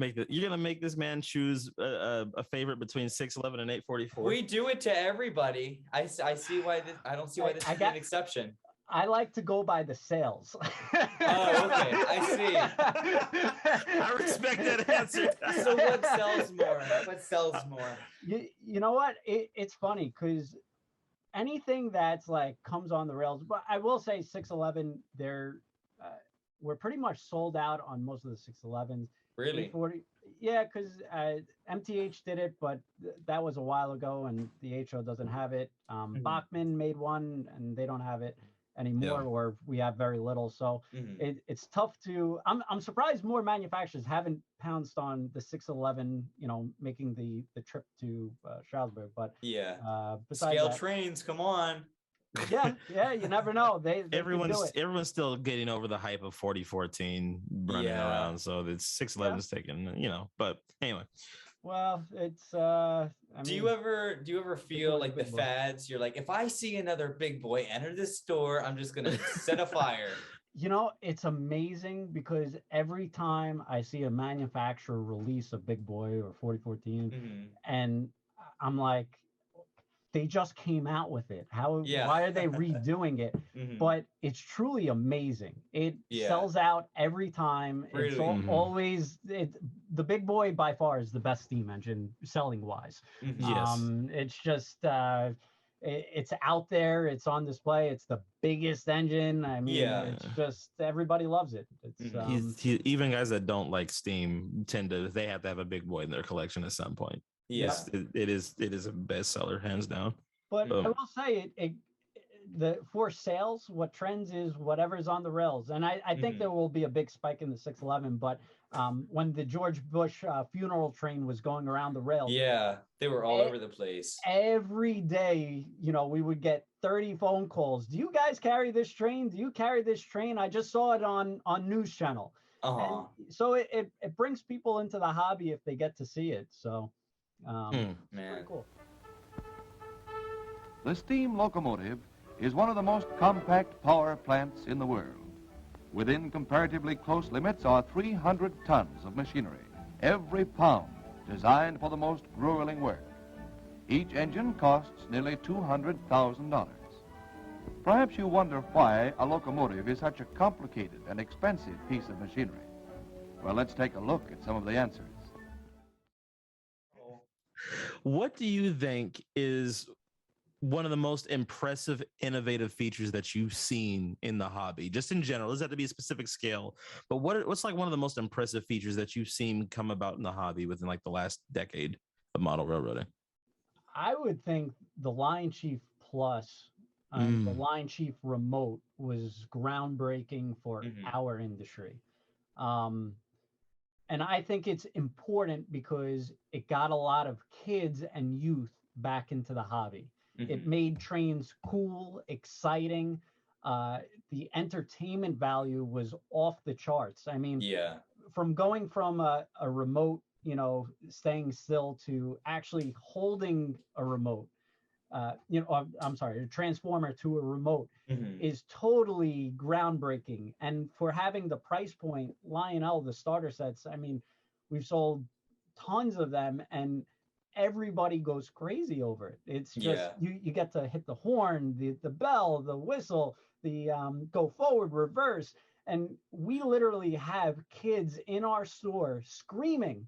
make this man choose a favorite between 611 and 844. We do it to everybody. I see why this. I don't see why this is an exception. I like to go by the sales. Oh, okay. I see. I respect that answer. So what sells more? What sells more? You know what? It's funny because anything that's like comes on the rails, but I will say 611, we're pretty much sold out on most of the 611s. Really? 840, yeah, because MTH did it, but that was a while ago, and the HO doesn't have it. Bachmann made one, and they don't have it anymore, or we have very little. So it's tough to. I'm surprised more manufacturers haven't pounced on the 611. Making the trip to Stroudsburg. But scale trains, come on. Yeah, you never know. Everyone's still getting over the hype of 4014 running around, so the 611's taken. But anyway. Well, it's. Do you ever feel like the fads? You're like, if I see another big boy enter this store, I'm just gonna set a fire. It's amazing because every time I see a manufacturer release a big boy or 4014, and I'm like, they just came out with it. Why are they redoing it? But it's truly amazing. It sells out every time. Really? It's always the big boy by far is the best steam engine selling wise. Yes. It's just it's out there. It's on display. It's the biggest engine. I mean, it's just everybody loves it. It's even guys that don't like steam they have to have a big boy in their collection at some point. Yes, it is a bestseller, hands down. But I will say for sales, what trends is whatever's on the rails, and I think there will be a big spike in the 611. But when the George Bush funeral train was going around the rails, they were all over the place. Every day, we would get 30 phone calls. Do you guys carry this train? Do you carry this train? I just saw it on News Channel. And so it brings people into the hobby if they get to see it. So. Man. Pretty cool. The steam locomotive is one of the most compact power plants in the world. Within comparatively close limits are 300 tons of machinery, every pound designed for the most grueling work. Each engine costs nearly $200,000. Perhaps you wonder why a locomotive is such a complicated and expensive piece of machinery. Well, let's take a look at some of the answers. What do you think is one of the most impressive, innovative features that you've seen in the hobby, just in general? Doesn't have to be a specific scale, but what's like one of the most impressive features that you've seen come about in the hobby within like the last decade of model railroading? I would think the Line Chief Plus, the Line Chief Remote was groundbreaking for our industry. And I think it's important because it got a lot of kids and youth back into the hobby. It made trains cool, exciting. The entertainment value was off the charts. I mean, from going from a remote, staying still to actually holding a remote, I'm sorry, a transformer to a remote is totally groundbreaking. And for having the price point, Lionel, the starter sets, I mean, we've sold tons of them and everybody goes crazy over it. It's just, you get to hit the horn, the bell, the whistle, the go forward, reverse. And we literally have kids in our store screaming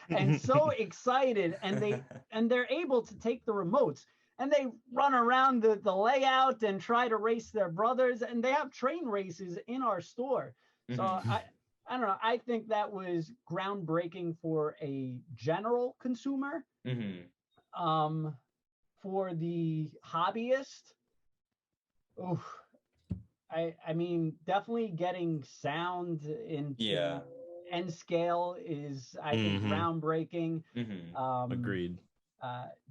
and so excited, and they're able to take the remotes and they run around the layout and try to race their brothers, and they have train races in our store. So I don't know. I think that was groundbreaking for a general consumer. For the hobbyist, I mean, definitely getting sound into N scale is, I think, groundbreaking. Agreed.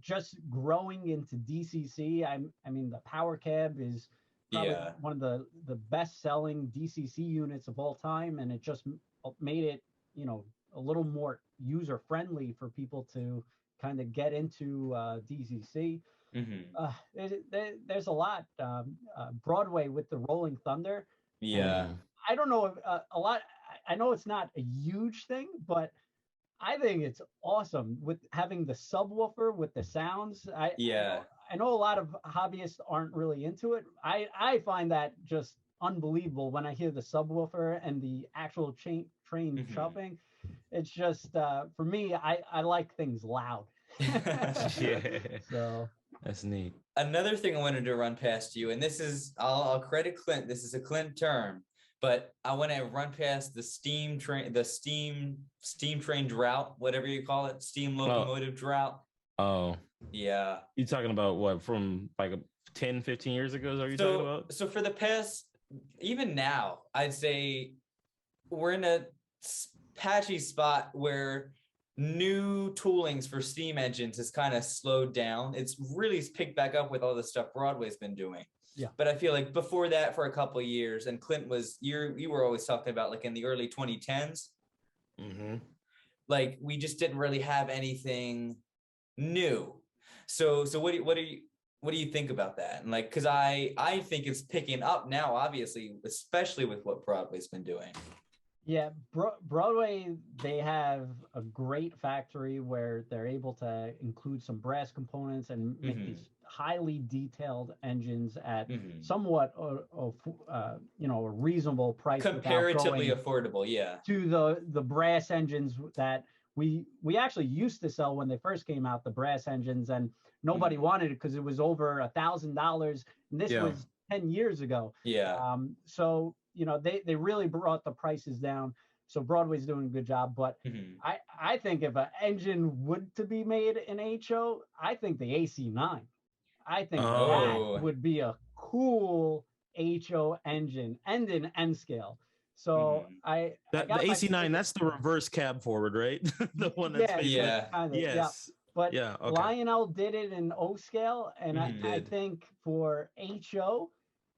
Just growing into DCC, I mean, the Power Cab is probably one of the best-selling DCC units of all time, and it just made it, a little more user-friendly for people to kind of get into DCC. There's a lot. Broadway with the Rolling Thunder. I don't know if a lot. I know it's not a huge thing, but I think it's awesome with having the subwoofer with the sounds. I know a lot of hobbyists aren't really into it. I find that just unbelievable when I hear the subwoofer and the actual train chopping. It's just for me, I like things loud. So that's neat. Another thing I wanted to run past you, and this is, I'll credit Clint. This is a Clint term, but I want to run past the steam train drought, whatever you call it, steam locomotive drought. Oh, yeah. You talking about what, from like 10, 15 years ago? Are you talking about? So for the past, even now, I'd say we're in a patchy spot where new toolings for steam engines has kind of slowed down. It's really picked back up with all the stuff Broadway's been doing. But I feel like before that, for a couple of years, and Clint you were always talking about like in the early 2010s, like we just didn't really have anything new. So what do you think about that? And like, because I think it's picking up now, obviously, especially with what Broadway's been doing. Yeah, Broadway, they have a great factory where they're able to include some brass components and make these highly detailed engines at somewhat a reasonable price, comparatively affordable, to the brass engines that we actually used to sell when they first came out, the brass engines, and nobody wanted it because it was over $1,000, and this was 10 years ago. So they really brought the prices down. So Broadway's doing a good job. But I think if an engine would to be made in HO, I think the AC9. I think that would be a cool HO engine and an N scale. So the AC9, that's the reverse cab forward, right? The one that's yes. But Lionel did it in O scale, and I think for HO,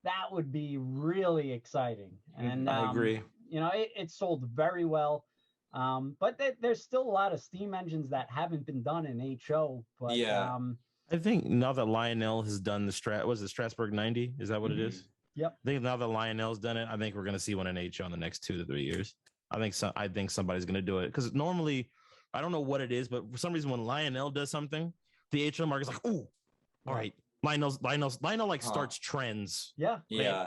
that would be really exciting. And I agree. It sold very well. But there's still a lot of steam engines that haven't been done in HO. But I think now that Lionel has done the Strasbourg 90? Is that what it is? Yep. I think now that Lionel's done it, I think we're going to see one in HO in the next 2 to 3 years. I think somebody's going to do it, because normally, I don't know what it is, but for some reason when Lionel does something, the HO market's like, "Ooh, all right." Lionel like starts trends. Yeah.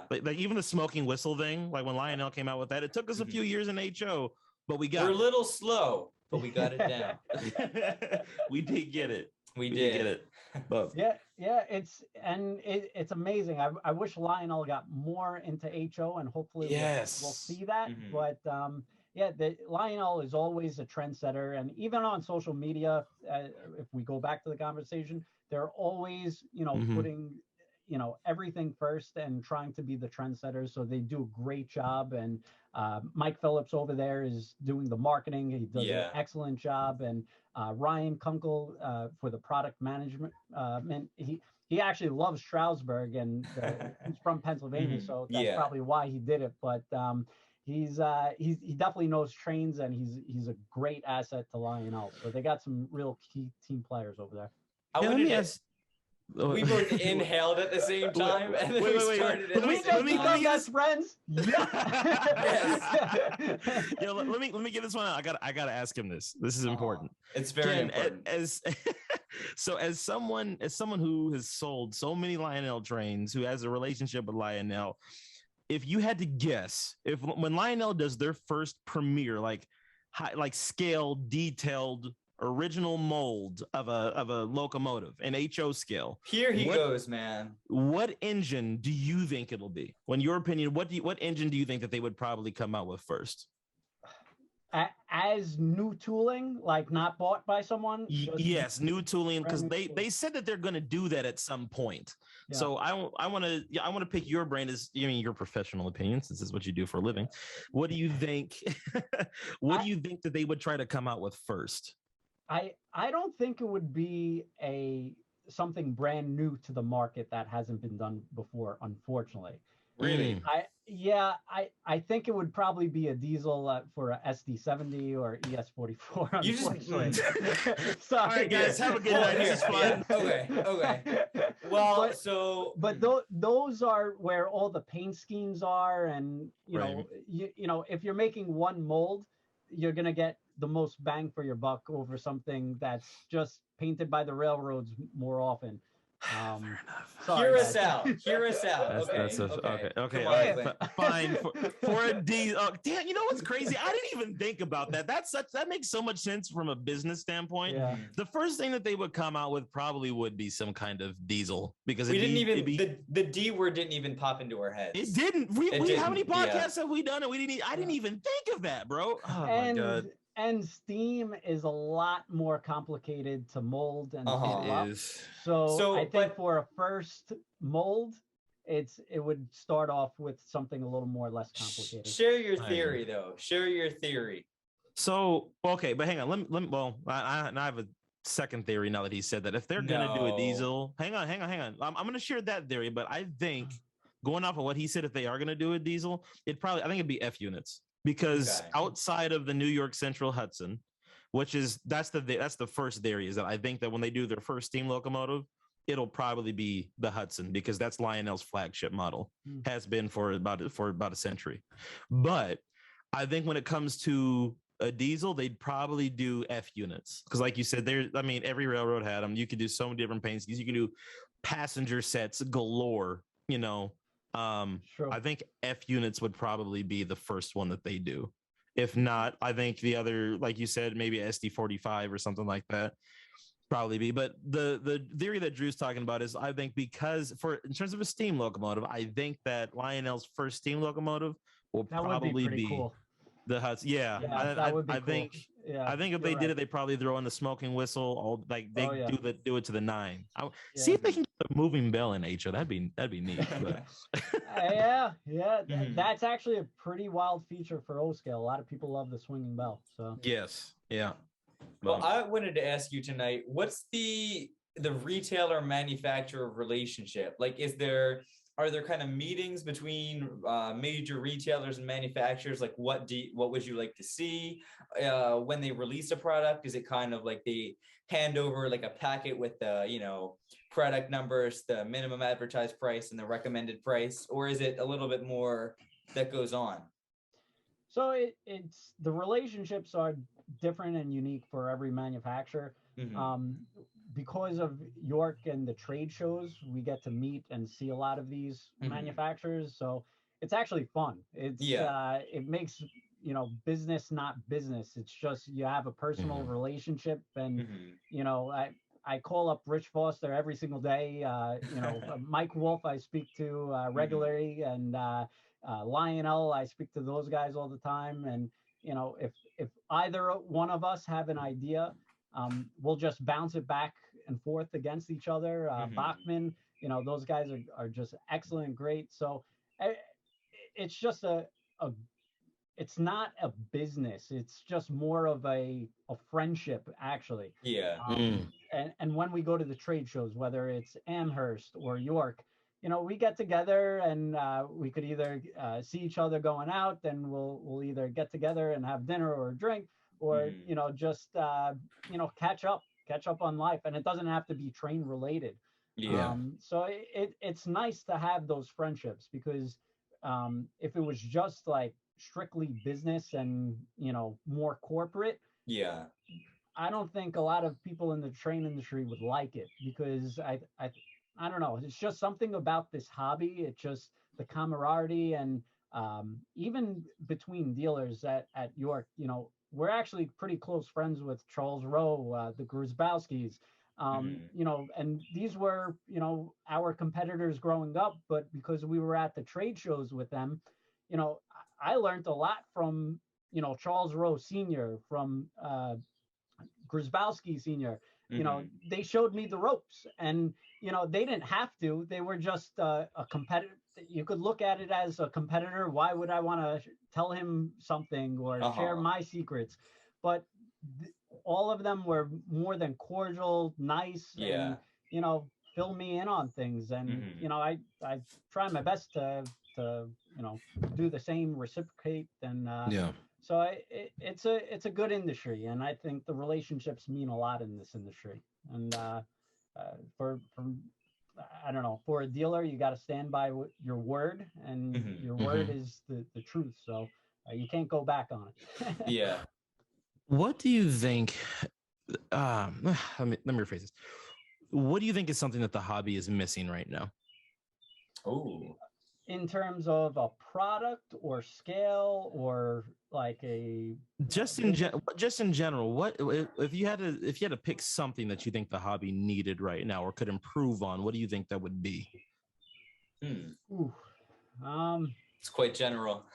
Like even the smoking whistle thing, like when Lionel came out with that, it took us a few years in HO but we got We're it. a little slow, but we got it down. We did get it. We did get it. But it's amazing. I wish Lionel got more into HO, and hopefully we'll see that. But the Lionel is always a trendsetter, and even on social media, if we go back to the conversation, they're always putting everything first and trying to be the trendsetters. So they do a great job, and Mike Phillips over there is doing the marketing. He does an excellent job, and Ryan Kunkel for the product management. He actually loves Stroudsburg, and he's from Pennsylvania, so that's probably why he did it. But he definitely knows trains, and he's a great asset to Lionel. So they got some real key team players over there. We both inhaled at the same time, and then we started. Let me best friends. Yeah. Let me get this one out. I gotta ask him this. This is important. It's very important. As someone who has sold so many Lionel trains, who has a relationship with Lionel, if you had to guess, when Lionel does their first premiere, like scale detailed original mold of a locomotive, an HO scale. Here he goes, man. What engine do you think it'll be? In your opinion, what engine do you think that they would probably come out with first? As new tooling, like not bought by someone? Yes, new tooling, because they said that they're going to do that at some point. Yeah. So I want to pick your brain as your professional opinion, since this is what you do for a living. What do you think? Do you think that they would try to come out with first? I don't think it would be something brand new to the market that hasn't been done before, unfortunately. Really? I think it would probably be a diesel for a SD70 or ES44. You just sorry, all right, guys, have a good night. This is fun. Okay. Well, but those are where all the paint schemes are, and if you're making one mold, you're gonna get the most bang for your buck over something that's just painted by the railroads more often. Fair enough. Hear us out. Okay. Fine for a D. Oh, damn! You know what's crazy? I didn't even think about that. That makes so much sense from a business standpoint. Yeah. The first thing that they would come out with probably would be some kind of diesel, because the D word didn't even pop into our heads. It didn't. How many podcasts have we done? And I didn't even think of that, bro. Oh my god. And steam is a lot more complicated to mold and it is. So I think for a first mold, it would start off with something a little more less complicated. Share your theory, though. Share your theory. So okay, but hang on. I have a second theory now that he said that. If they're gonna do a diesel, hang on. I'm gonna share that theory, but I think going off of what he said, if they are gonna do a diesel, I think it'd be F units. Because outside of the New York Central Hudson, that's the first theory, is that I think that when they do their first steam locomotive, it'll probably be the Hudson, because that's Lionel's flagship model, has been for about a century. But I think when it comes to a diesel, they'd probably do F units, because like you said, every railroad had them. You could do so many different paint schemes. You can do passenger sets galore, Sure. I think F units would probably be the first one that they do. If not, I think the other, like you said, maybe SD45 or something like that, probably be. But the theory that Drew's talking about is, I think, because in terms of a steam locomotive, I think that Lionel's first steam locomotive will probably be cool. The Hudson. Yeah, that would be cool. I think if they did it, they probably throw in the smoking whistle. Do it to the 9. See if they can get a moving bell in HO. That'd be neat. But. That's actually a pretty wild feature for O scale. A lot of people love the swinging bell. So yes, yeah. Well, I wanted to ask you tonight, what's the retailer manufacturer relationship? Like, are there kind of meetings between major retailers and manufacturers? Like, what would you like to see when they release a product? Is it kind of like they hand over like a packet with the product numbers, the minimum advertised price, and the recommended price, or is it a little bit more that goes on? So it's the relationships are different and unique for every manufacturer. Mm-hmm. Because of York and the trade shows, we get to meet and see a lot of these manufacturers. So it's actually fun. It makes business, not business. It's just you have a personal relationship, and I call up Rich Foster every single day. Mike Wolf I speak to regularly, and Lionel I speak to those guys all the time. And if either one of us have an idea, we'll just bounce it back and forth against each other. Bachman, those guys are just excellent, great. So it's just it's not a business. It's just more of a friendship, actually. Yeah. And when we go to the trade shows, whether it's Amherst or York, we get together, and we could either see each other going out, and we'll either get together and have dinner or a drink, or just catch up on life. And it doesn't have to be train related. Yeah. So it's nice to have those friendships, because if it was just like strictly business and more corporate, I don't think a lot of people in the train industry would like it, because I don't know, it's just something about this hobby. It's just the camaraderie, and even between dealers at York, we're actually pretty close friends with Charles Rowe, the Gruzbowskis, and these were our competitors growing up, but because we were at the trade shows with them, I learned a lot from Charles Rowe Sr., from Gruzbowski Sr. They showed me the ropes, and they didn't have to. They were just a competitor. You could look at it as a competitor. Why would I want to tell him something or share my secrets? But all of them were more than cordial, nice, and fill me in on things. And I try my best to do the same, reciprocate, and so it's a good industry, and I think the relationships mean a lot in this industry. And for I don't know, for a dealer, you got to stand by your word, and your word is the truth. So you can't go back on it. Yeah. What do you think? Let me rephrase this. What do you think is something that the hobby is missing right now? Oh. In terms of a product or scale, or like just in general, what if you had to pick something that you think the hobby needed right now or could improve on, what do you think that would be? It's quite general.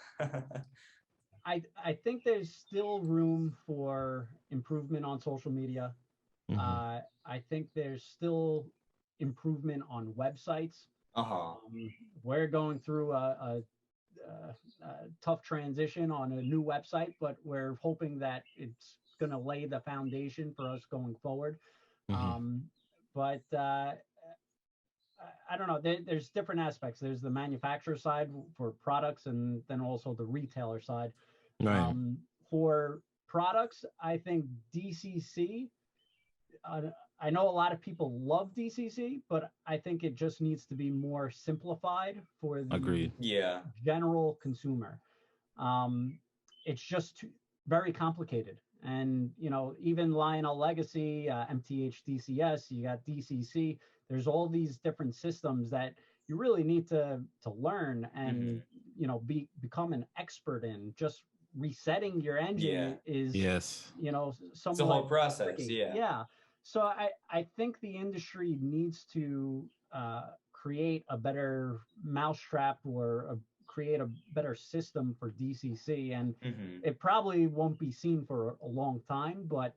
I think there's still room for improvement on social media. I think there's still improvement on websites. We're going through a tough transition on a new website, but we're hoping that it's going to lay the foundation for us going forward. But I don't know. There's different aspects. There's the manufacturer side for products, and then also the retailer side. Right. For products, I think DCC. I know a lot of people love DCC, but I think it just needs to be more simplified for the general consumer. It's just very complicated. And, even Lionel Legacy, MTH DCS, you got DCC, there's all these different systems that you really need to learn and, become an expert in. Just resetting your engine is, it's a whole process. Yeah. So I think the industry needs to create a better mousetrap, or create a better system for DCC. And it probably won't be seen for a long time, but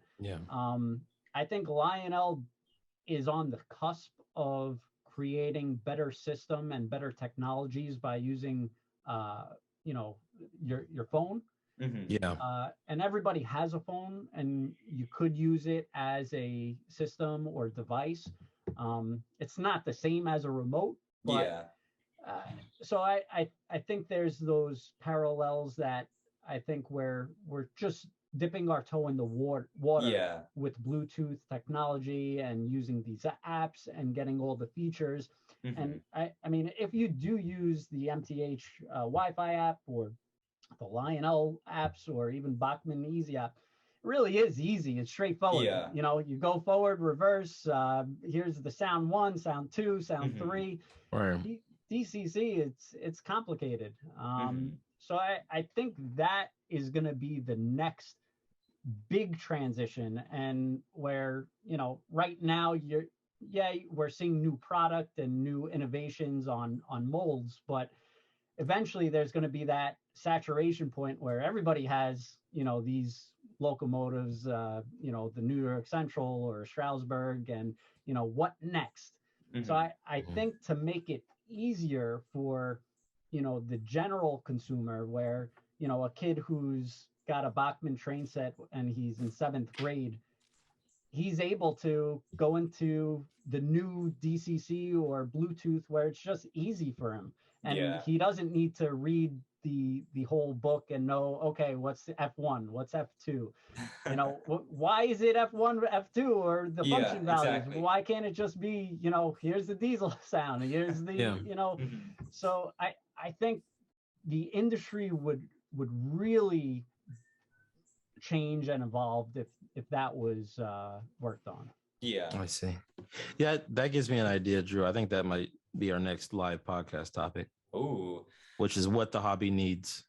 I think Lionel is on the cusp of creating better system and better technologies by using, your phone. And everybody has a phone, and you could use it as a system or device. It's not the same as a remote, but so I think there's those parallels that I think we're just dipping our toe in the water with Bluetooth technology and using these apps and getting all the features. And I mean, if you do use the MTH Wi-Fi app, or the Lionel apps, or even Bachman Easy app, it really is easy. It's straightforward. You go forward, reverse. Here's the sound 1, sound 2, sound 3. Right. DCC, it's complicated. So I think that is going to be the next big transition, and where, right now we're seeing new product and new innovations on molds, but eventually there's going to be that saturation point where everybody has, these locomotives, the New York Central or Strasbourg, and, what next? Mm-hmm. So I think to make it easier for, the general consumer, where, a kid who's got a Bachmann train set and he's in 7th grade, he's able to go into the new DCC or Bluetooth where it's just easy for him. And he doesn't need to read the whole book and know, okay, what's F1, what's F2, why is it F1, F2, or the function values? Exactly. Why can't it just be, here's the diesel sound, here's the, So I think the industry would really change and evolve if that was worked on. Yeah, I see. Yeah, that gives me an idea, Drew. I think that might be our next live podcast topic. Ooh, which is what the hobby needs.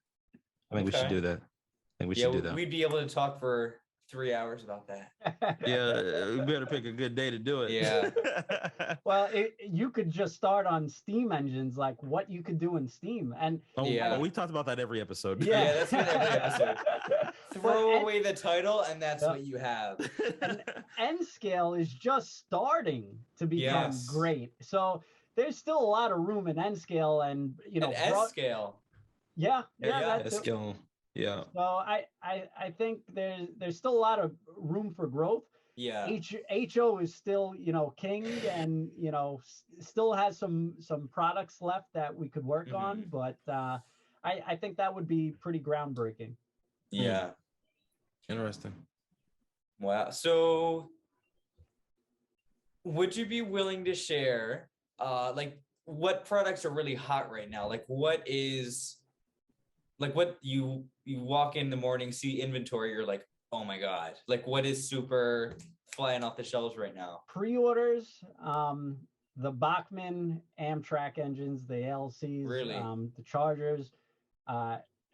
I think we should do that. I think we should do that. We'd be able to talk for 3 hours about that. Yeah, we better pick a good day to do it. Yeah. Well, you could just start on steam engines, like what you could do in steam. And we talked about that every episode. Yeah, that's been every episode. Throw away the title, and that's what you have. And N scale is just starting to become great. So there's still a lot of room in N scale, and S scale. Yeah, S scale. Yeah. So I think there's still a lot of room for growth. Yeah. HO is still, king, and still has some products left that we could work on, but I think that would be pretty groundbreaking. Yeah. Interesting. Wow. So would you be willing to share what products are really hot right now? Like what you walk in the morning, see inventory, you're like, oh my God, like what is super flying off the shelves right now? Pre-orders, the Bachmann Amtrak engines, the ALCs, really? The Chargers,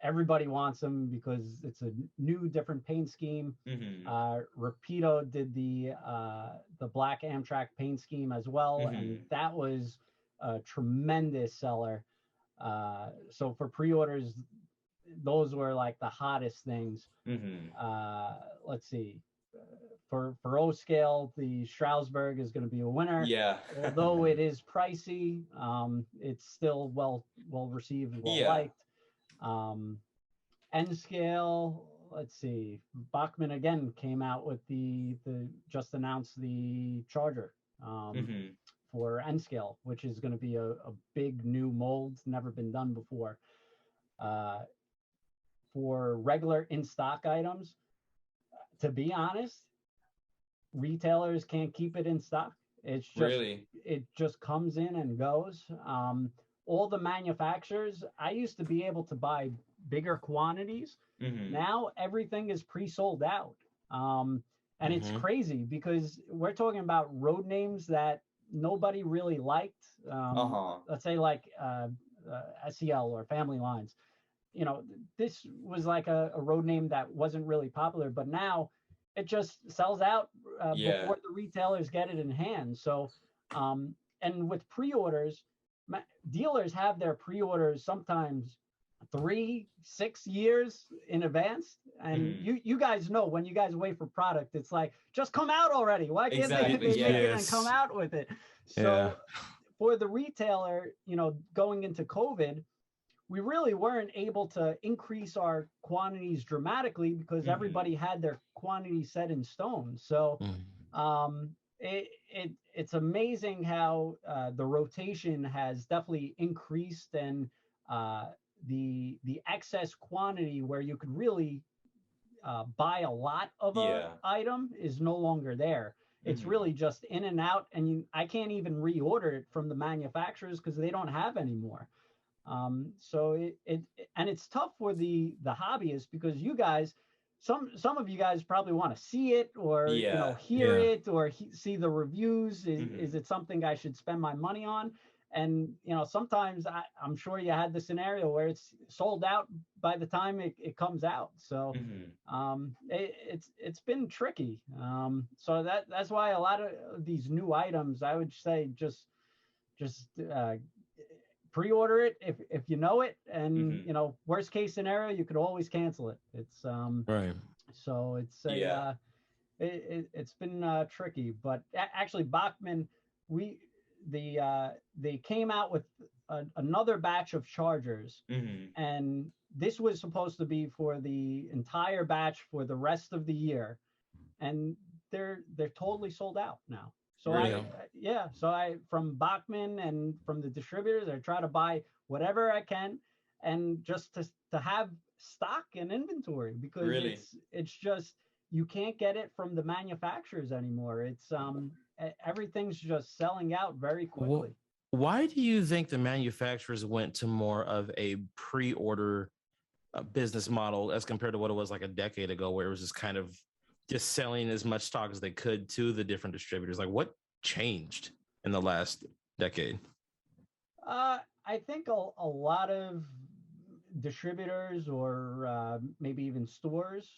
everybody wants them because it's a new, different paint scheme. Rapido did the black Amtrak paint scheme as well, and that was a tremendous seller. So for pre-orders, those were like the hottest things. Let's see. For O scale, the Strasbourg is going to be a winner. Yeah. Although it is pricey, it's still well received, liked. N scale, let's see. Bachmann again came out with the just announced the Charger for N scale, which is going to be a big new mold, never been done before. For regular in stock items, to be honest, retailers can't keep it in stock. It's just it just comes in and goes. All the manufacturers, I used to be able to buy bigger quantities. Now everything is pre-sold out. And it's crazy because we're talking about road names that nobody really liked. Let's say like SEL or Family Lines. This was like a road name that wasn't really popular, but now it just sells out before the retailers get it in hand. So, and with pre-orders, dealers have their pre-orders sometimes 3-6 years in advance. And you guys know, when you guys wait for product, it's like, just come out already. Why can't they make it and come out with it? So for the retailer, going into COVID, we really weren't able to increase our quantities dramatically because everybody had their quantity set in stone. So it's amazing how the rotation has definitely increased, and the excess quantity where you could really buy a lot of an item is no longer there. It's really just in and out, and I can't even reorder it from the manufacturers because they don't have any more. So it's tough for the hobbyists because you guys, some of you guys probably want to see it or hear it or see the reviews. Is it something I should spend my money on? And, sometimes I'm sure you had the scenario where it's sold out by the time it comes out. So it's been tricky. So that's why a lot of these new items, I would say, just pre-order it if you know it, and worst case scenario, you could always cancel it. It's right. So it's it's been tricky. But actually, Bachmann, they came out with another batch of chargers, and this was supposed to be for the entire batch for the rest of the year, and they're totally sold out now. So really? So I from Bachmann and from the distributors, I try to buy whatever I can, and just to have stock and inventory, because really? it's just, you can't get it from the manufacturers anymore. It's everything's just selling out very quickly. Why do you think the manufacturers went to more of a pre-order business model as compared to what it was like a decade ago, where it was just kind of just selling as much stock as they could to the different distributors? Like, what changed in the last decade? I think a lot of distributors, or maybe even stores,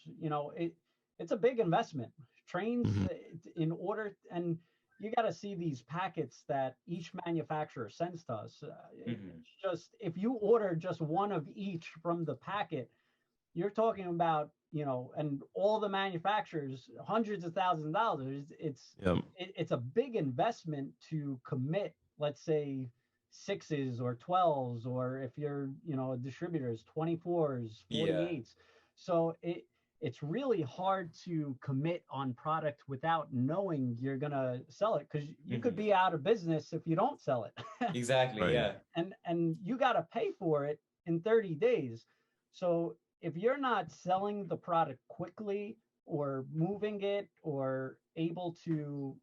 it's a big investment. Trains in order, and you got to see these packets that each manufacturer sends to us. It's just, if you order just one of each from the packet, you're talking about, and all the manufacturers, hundreds of thousands of dollars. It's a big investment to commit, let's say 6s or 12s, or if you're, a distributor's 24s, 48s. So it's really hard to commit on product without knowing you're going to sell it, because you could be out of business if you don't sell it. Exactly. Right. Yeah. And you got to pay for it in 30 days. So if you're not selling the product quickly, or moving it, or able to,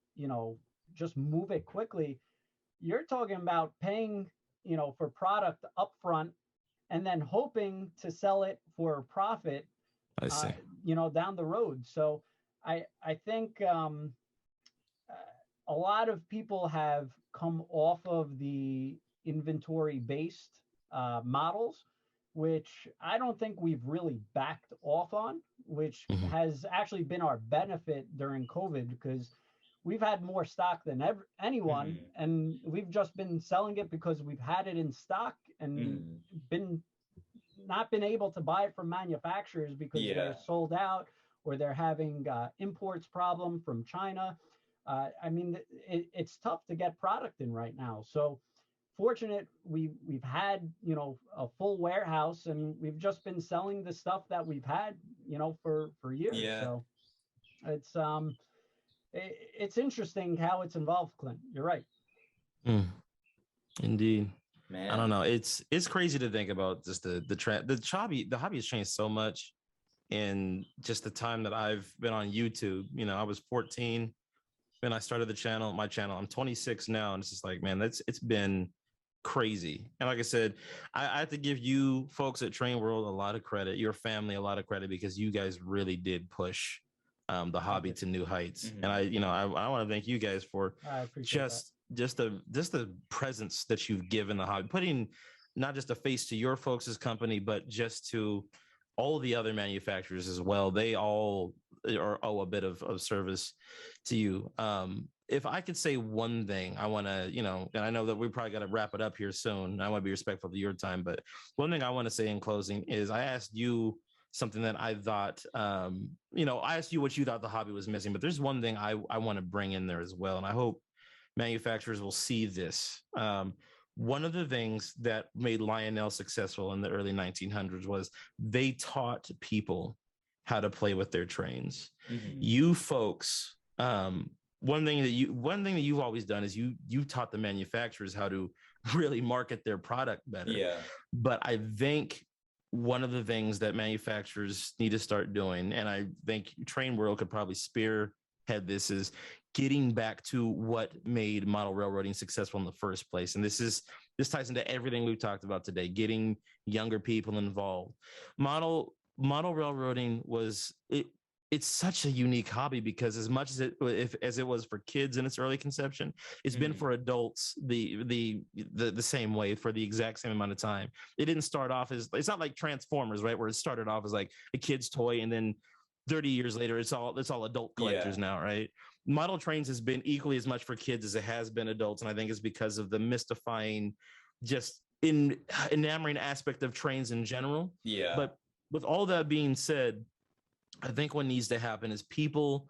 just move it quickly, you're talking about paying, for product upfront, and then hoping to sell it for a profit, I see. Down the road. So I think a lot of people have come off of the inventory based models, which I don't think we've really backed off on, which has actually been our benefit during COVID, because we've had more stock than anyone, and we've just been selling it because we've had it in stock, and not been able to buy it from manufacturers because they're sold out, or they're having imports problem from China. I mean, it's tough to get product in right now. So fortunate, we've had, a full warehouse, and we've just been selling the stuff that we've had, for years. Yeah. So it's interesting how it's involved, Clint. You're right. Indeed. Man. I don't know. It's crazy to think about just the hobby has changed so much in just the time that I've been on YouTube. I was 14 when I started my channel. I'm 26 now, and it's just like, man, it's been crazy. And like I said, I have to give you folks at TrainWorld a lot of credit, your family a lot of credit, because you guys really did push the hobby to new heights. And I want to thank you guys for just the presence that you've given the hobby, putting not just a face to your folks' company, but just to all the other manufacturers as well. They all owe a bit of service to you. If I could say one thing, I want to, and I know that we probably got to wrap it up here soon. I want to be respectful of your time, but one thing I want to say in closing is I asked you something that I thought, I asked you what you thought the hobby was missing, but there's one thing I want to bring in there as well. And I hope manufacturers will see this. One of the things that made Lionel successful in the early 1900s was they taught people how to play with their trains. You folks, one thing that you've always done is you taught the manufacturers how to really market their product better. Yeah. But I think one of the things that manufacturers need to start doing, and I think TrainWorld could probably spearhead this, is getting back to what made model railroading successful in the first place. And this ties into everything we've talked about today, getting younger people involved. Model railroading it's such a unique hobby because as much as it was for kids in its early conception, it's been for adults the same way for the exact same amount of time. It didn't start off as, it's not like Transformers, right, where it started off as like a kid's toy, and then 30 years later it's all adult collectors now, right? Model trains has been equally as much for kids as it has been adults, and I think it's because of the mystifying, just enamoring aspect of trains in general. Yeah. But with all that being said, I think what needs to happen is people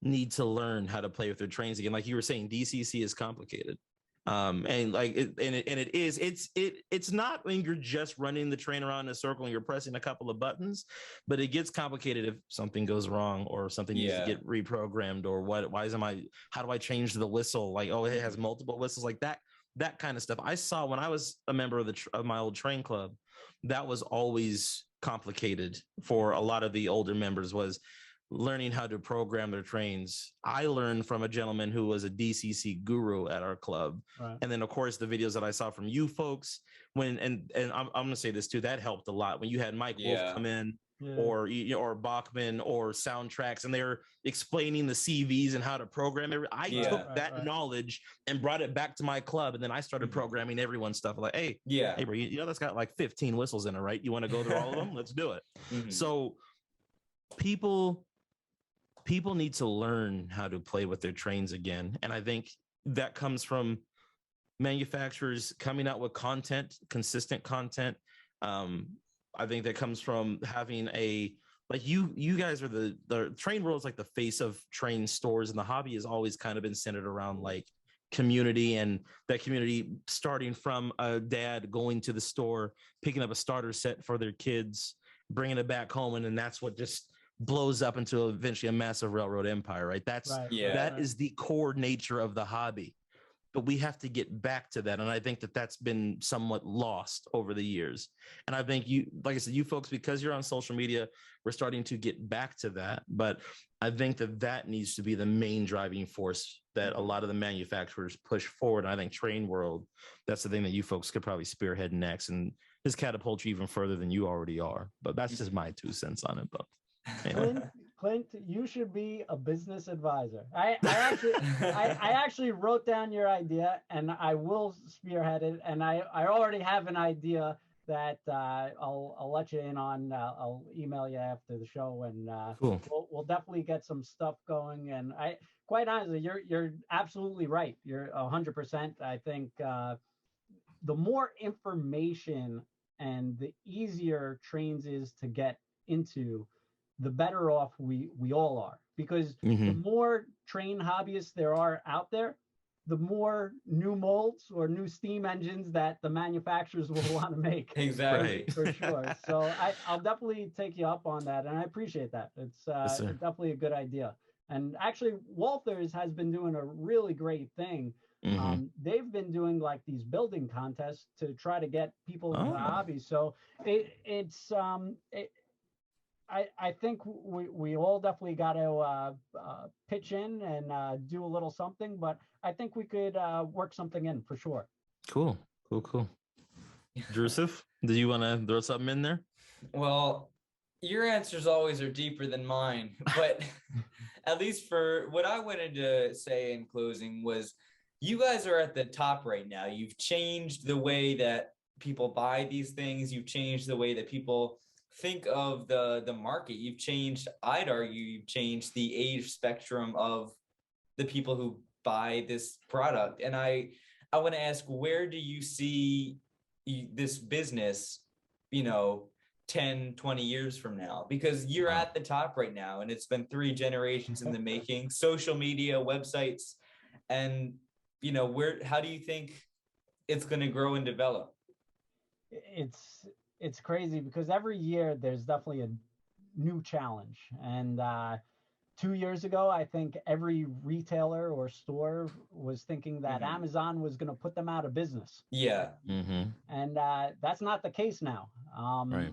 need to learn how to play with their trains again. Like you were saying, DCC is complicated. And like it's not when you're just running the train around in a circle and you're pressing a couple of buttons, but it gets complicated if something goes wrong or something needs to get reprogrammed, or how do I change the whistle? Like, oh, it has multiple whistles, like that kind of stuff. I saw when I was a member of my old train club, that was always complicated for a lot of the older members, was learning how to program their trains. I learned from a gentleman who was a DCC guru at our club. Right. And then of course the videos that I saw from you folks and I'm going to say this too, that helped a lot when you had Mike Wolf come in, or Bachman or Soundtracks, and they're explaining the CVs and how to program it. I took that knowledge and brought it back to my club, and then I started programming everyone's stuff. Like, hey bro, you know that's got like 15 whistles in it, right? You want to go through all of them? Let's do it. So people need to learn how to play with their trains again, and I think that comes from manufacturers coming out with consistent content. I think that comes from having like you guys are the TrainWorld is like the face of train stores, and the hobby has always kind of been centered around like community, and that community starting from a dad going to the store, picking up a starter set for their kids, bringing it back home, and then that's what just blows up into eventually a massive railroad empire, right? That is the core nature of the hobby. But we have to get back to that. And I think that that's been somewhat lost over the years. And I think you, like I said, you folks, because you're on social media, we're starting to get back to that. But I think that needs to be the main driving force that a lot of the manufacturers push forward. And I think TrainWorld, that's the thing that you folks could probably spearhead next and just catapult you even further than you already are. But that's just my 2 cents on it. But anyway. Clint, you should be a business advisor. I actually wrote down your idea, and I will spearhead it. And I already have an idea that I'll let you in on. I'll email you after the show, and cool. we'll definitely get some stuff going. And quite honestly, you're absolutely right. You're 100%. I think the more information and the easier trains is to get into, the better off we all are, because the more train hobbyists there are out there, the more new molds or new steam engines that the manufacturers will want to make. Exactly. For sure. So I'll definitely take you up on that, and I appreciate that. It's definitely a good idea. And actually, Walthers has been doing a really great thing. They've been doing like these building contests to try to get people into the hobby. So I think we all definitely got to pitch in and do a little something, but I think we could work something in for sure. Cool. Joseph, do you want to throw something in there? Well, your answers always are deeper than mine, but at least for what I wanted to say in closing was, you guys are at the top right now. You've changed the way that people buy these things. You've changed the way that people think of the market. You've changed, I'd argue, you've changed the age spectrum of the people who buy this product. And I want to ask, where do you see this business, 10, 20 years from now? Because you're at the top right now, and it's been 3 generations in the making, social media, websites, and how do you think it's going to grow and develop? It's crazy because every year there's definitely a new challenge. And 2 years ago, I think every retailer or store was thinking that Amazon was going to put them out of business. Yeah. And that's not the case now. Right.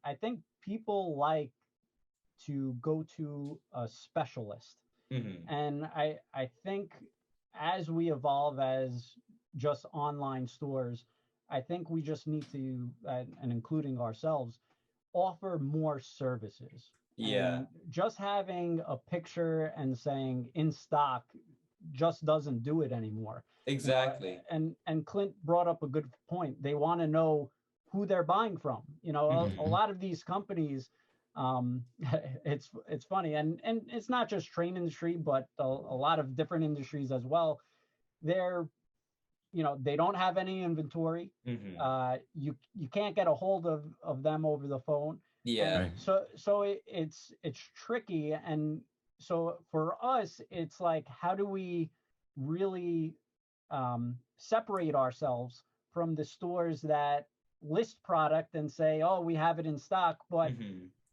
I think people like to go to a specialist. And I think as we evolve as just online stores, I think we just need to, and including ourselves, offer more services. Yeah. And just having a picture and saying in stock just doesn't do it anymore. Exactly. And Clint brought up a good point. They want to know who they're buying from. A lot of these companies, it's funny, and it's not just train industry, but a lot of different industries as well. They're, they don't have any inventory. You can't get a hold of them over the phone. Yeah. So it's tricky. And so for us, it's like, how do we really separate ourselves from the stores that list product and say, oh, we have it in stock, but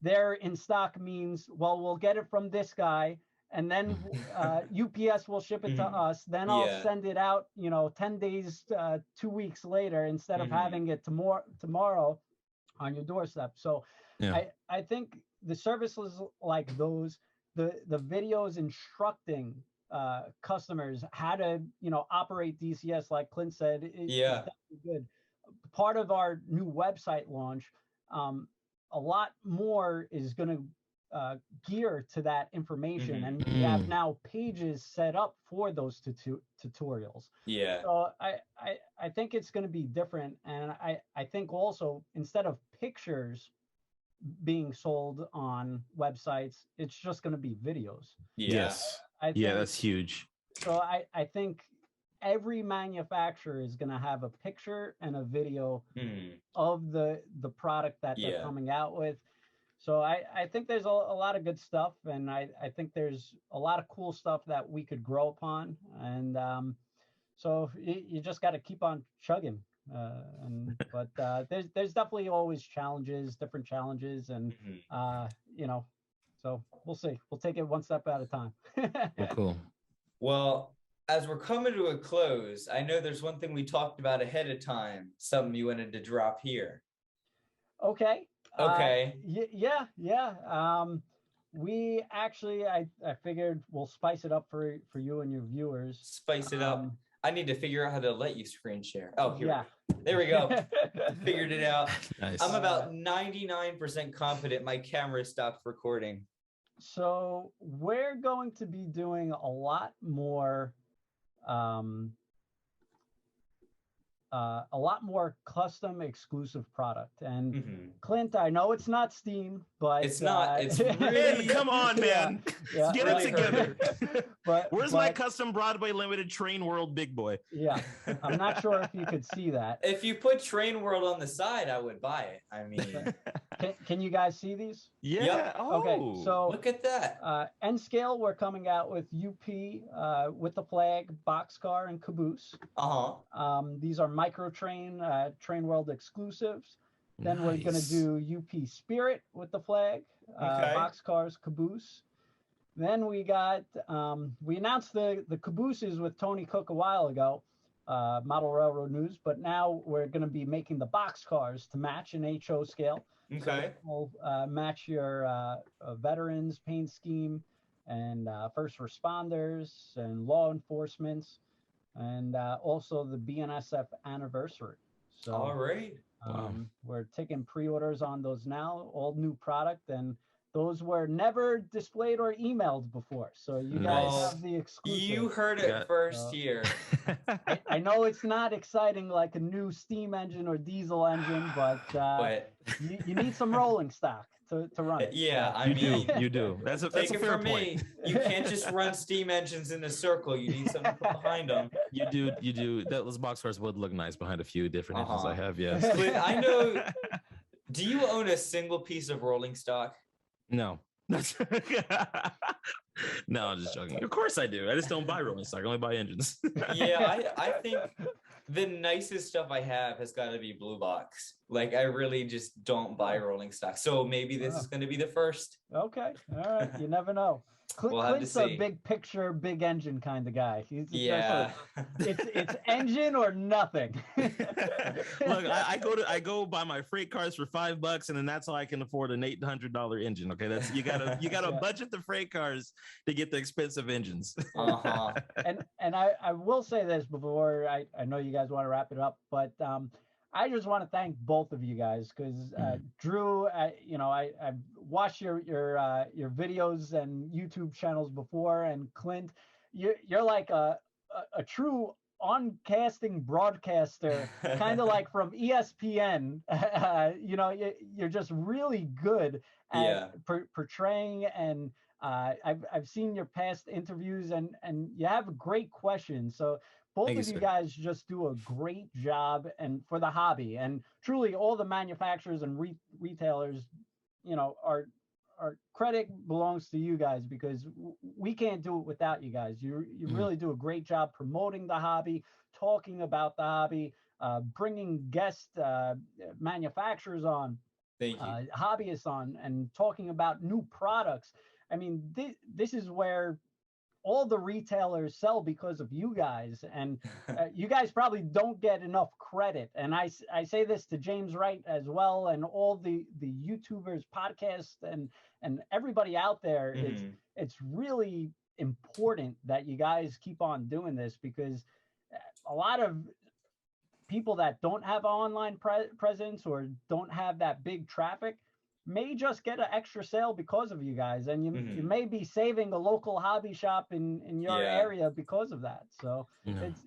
their in stock means, well, we'll get it from this guy, and then UPS will ship it to us. Then I'll send it out, 10 days, 2 weeks later, instead of having it tomorrow on your doorstep. So I think the services like those, the videos instructing customers how to, operate DCS, like Clint said, is definitely good. Part of our new website launch, a lot more is going to gear to that information, and we have now pages set up for those tutorials. Yeah. So I think it's going to be different, and I think also, instead of pictures being sold on websites, it's just going to be videos. Yes. That's huge. So I think every manufacturer is going to have a picture and a video of the product that they're coming out with. So I think there's a lot of good stuff, and I think there's a lot of cool stuff that we could grow upon. And so you just got to keep on chugging. But there's definitely always different challenges, and so we'll see. We'll take it one step at a time. Cool. Well, as we're coming to a close, I know there's one thing we talked about ahead of time, something you wanted to drop here. Okay. Yeah. We actually, I figured we'll spice it up for you and your viewers. Spice it up. I need to figure out how to let you screen share. Oh, here. There we go. Figured it out. Nice. I'm about 99% confident my camera stopped recording. So we're going to be doing a lot more custom exclusive product. And Clint, I know it's not Steam, but it's not. It's really come on, man. Get really it together. Where's my custom Broadway limited TrainWorld big boy? Yeah, I'm not sure if you could see that. If you put TrainWorld on the side, I would buy it. I mean, can you guys see these? Yeah. Yep. Oh. Okay. So look at that. N scale, we're coming out with UP with the flag, boxcar, and caboose. These are micro train TrainWorld exclusives. Then we're going to do UP Spirit with the flag, boxcars, caboose. Then we got we announced the cabooses with Tony Cook a while ago, Model Railroad News, but now we're going to be making the boxcars to match an HO scale. Okay. So we'll match your veterans paint scheme, and first responders and law enforcement, and also the BNSF anniversary. So all right. We're taking pre-orders on those now, all new product, and those were never displayed or emailed before. So you guys have the exclusive. You heard it first here. I know it's not exciting like a new steam engine or diesel engine, but you need some rolling stock to run it. Yeah, I mean, you do. That's a fair point. You can't just run steam engines in a circle. You need something behind them. You do. Those boxcars would look nice behind a few different engines I have. Yes. I know. Do you own a single piece of rolling stock? No. No, I'm just joking. Of course I do. I just don't buy rolling stock. I only buy engines. I think the nicest stuff I have has got to be Blue Box. Like, I really just don't buy rolling stock. So maybe this is going to be the first. Okay. All right. You never know. Clint's a big picture, big engine kind of guy. It's engine or nothing. Look, I go buy my freight cars for $5, and then that's all I can afford, an $800 engine. Okay, that's you gotta budget the freight cars to get the expensive engines. And I will say this before I know you guys want to wrap it up, but I just want to thank both of you guys because Drew, I've watched your videos and YouTube channels before, and Clint, you're like a true on-casting broadcaster, kind of like from ESPN. You're just really good at portraying, and I've seen your past interviews, and you have great questions. So both of you guys just do a great job, and for the hobby, and truly all the manufacturers and retailers, our credit belongs to you guys, because we can't do it without you guys. You really do a great job promoting the hobby, talking about the hobby, bringing guest manufacturers on, hobbyists on, and talking about new products. I mean, this is where all the retailers sell because of you guys, and you guys probably don't get enough credit. And I say this to James Wright as well, and all the YouTubers, podcasts, and everybody out there. It's really important that you guys keep on doing this, because a lot of people that don't have an online presence or don't have that big traffic may just get an extra sale because of you guys, and you may be saving a local hobby shop in your area because of that. So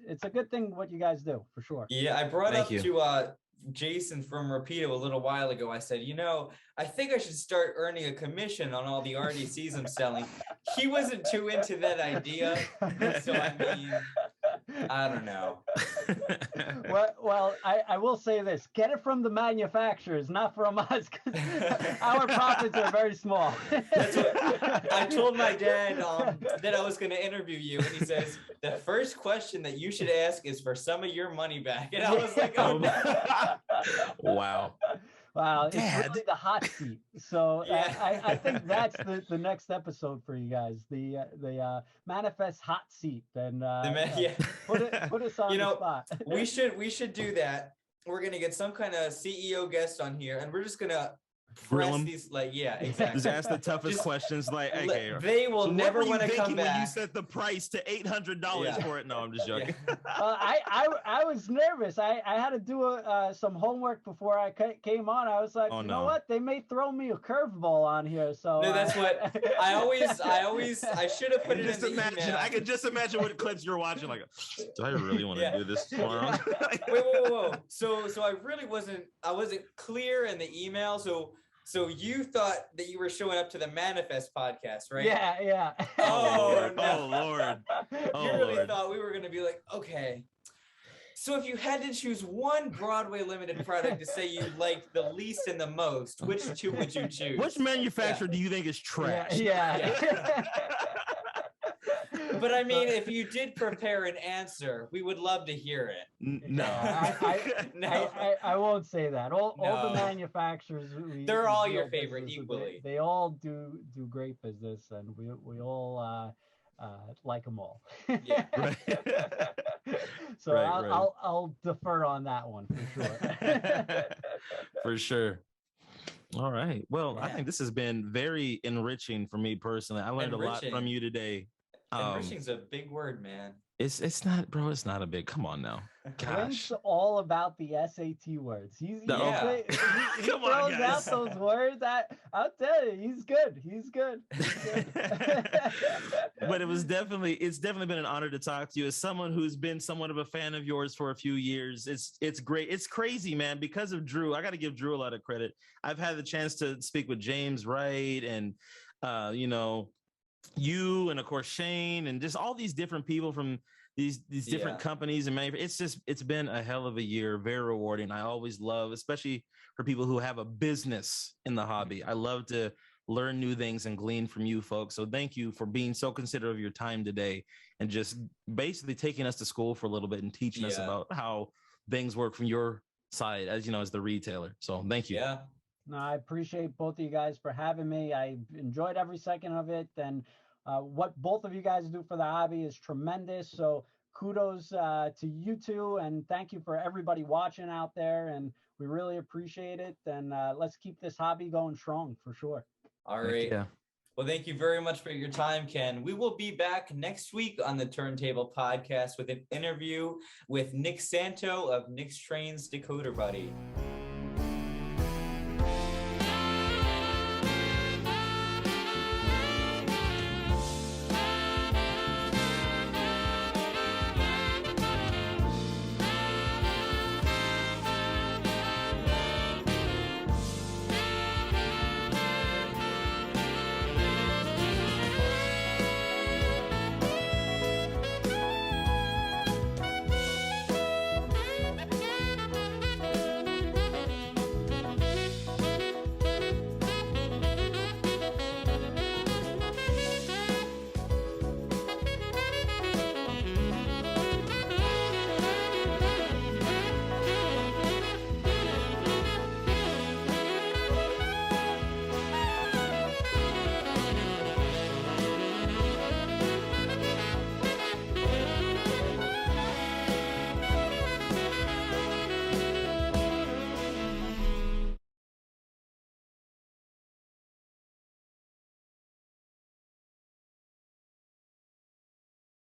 it's a good thing what you guys do, for sure. Yeah, I brought up to Jason from Rapido a little while ago. I said, I think I should start earning a commission on all the RDCs I'm selling. He wasn't too into that idea, so I mean, I don't know. Well, I will say this: get it from the manufacturers, not from us, because our profits are very small. That's what I told my dad that I was going to interview you, and he says the first question that you should ask is for some of your money back, and I was like, oh no. Wow. Wow, it's really the hot seat. So I think that's the next episode for you guys, the manifest hot seat. And put us on the spot. we should do that. We're gonna get some kind of CEO guest on here, and we're just gonna press these, exactly. Just ask the toughest questions, like, okay, they will never want to come back. When you set the price to $800 for it? No, I'm just joking. I was nervous. I had to do some homework before I came on. I was like, you know what? They may throw me a curveball on here. So no, that's what I should have put it in the email. I could just imagine what clips you're watching. Like, do I really want to do this tomorrow? Wait, whoa. So I really wasn't clear in the email. So you thought that you were showing up to the Manifest podcast, right? Yeah. Oh, no. Lord. You really thought we were going to be like, okay. So if you had to choose one Broadway limited product to say you liked the least and the most, which two would you choose? Which manufacturer do you think is trash? Yeah. But I mean, if you did prepare an answer, we would love to hear it. No. I won't say that. All the manufacturers, they're all your favorite equally. They all do great business, and we all like them all. Yeah. So I'll defer on that one for sure. For sure. All right. Well, I think this has been very enriching for me personally. I learned a lot from you today. Enriching's a big word, man. It's not, bro. It's not a big. Come on now. Gosh. Clint's all about the SAT words. He Come throws out those words. I'll tell you, he's good. He's good. But it's definitely been an honor to talk to you as someone who's been somewhat of a fan of yours for a few years. It's great. It's crazy, man. Because of Drew, I got to give Drew a lot of credit. I've had the chance to speak with James Wright and you, and of course Shane, and just all these different people from these different companies and it's been a hell of a year. Very rewarding. I always love, especially for people who have a business in the hobby. I love to learn new things and glean from you folks. So thank you for being so considerate of your time today and just basically taking us to school for a little bit and teaching us about how things work from your side, as as the retailer. So thank you. Yeah. No, I appreciate both of you guys for having me. I enjoyed every second of it. And what both of you guys do for the hobby is tremendous. So kudos to you two. And thank you for everybody watching out there. And we really appreciate it. And let's keep this hobby going strong for sure. All right. Well, thank you very much for your time, Ken. We will be back next week on the Turntable Podcast with an interview with Nick Santo of Nick's Trains Decoder Buddy.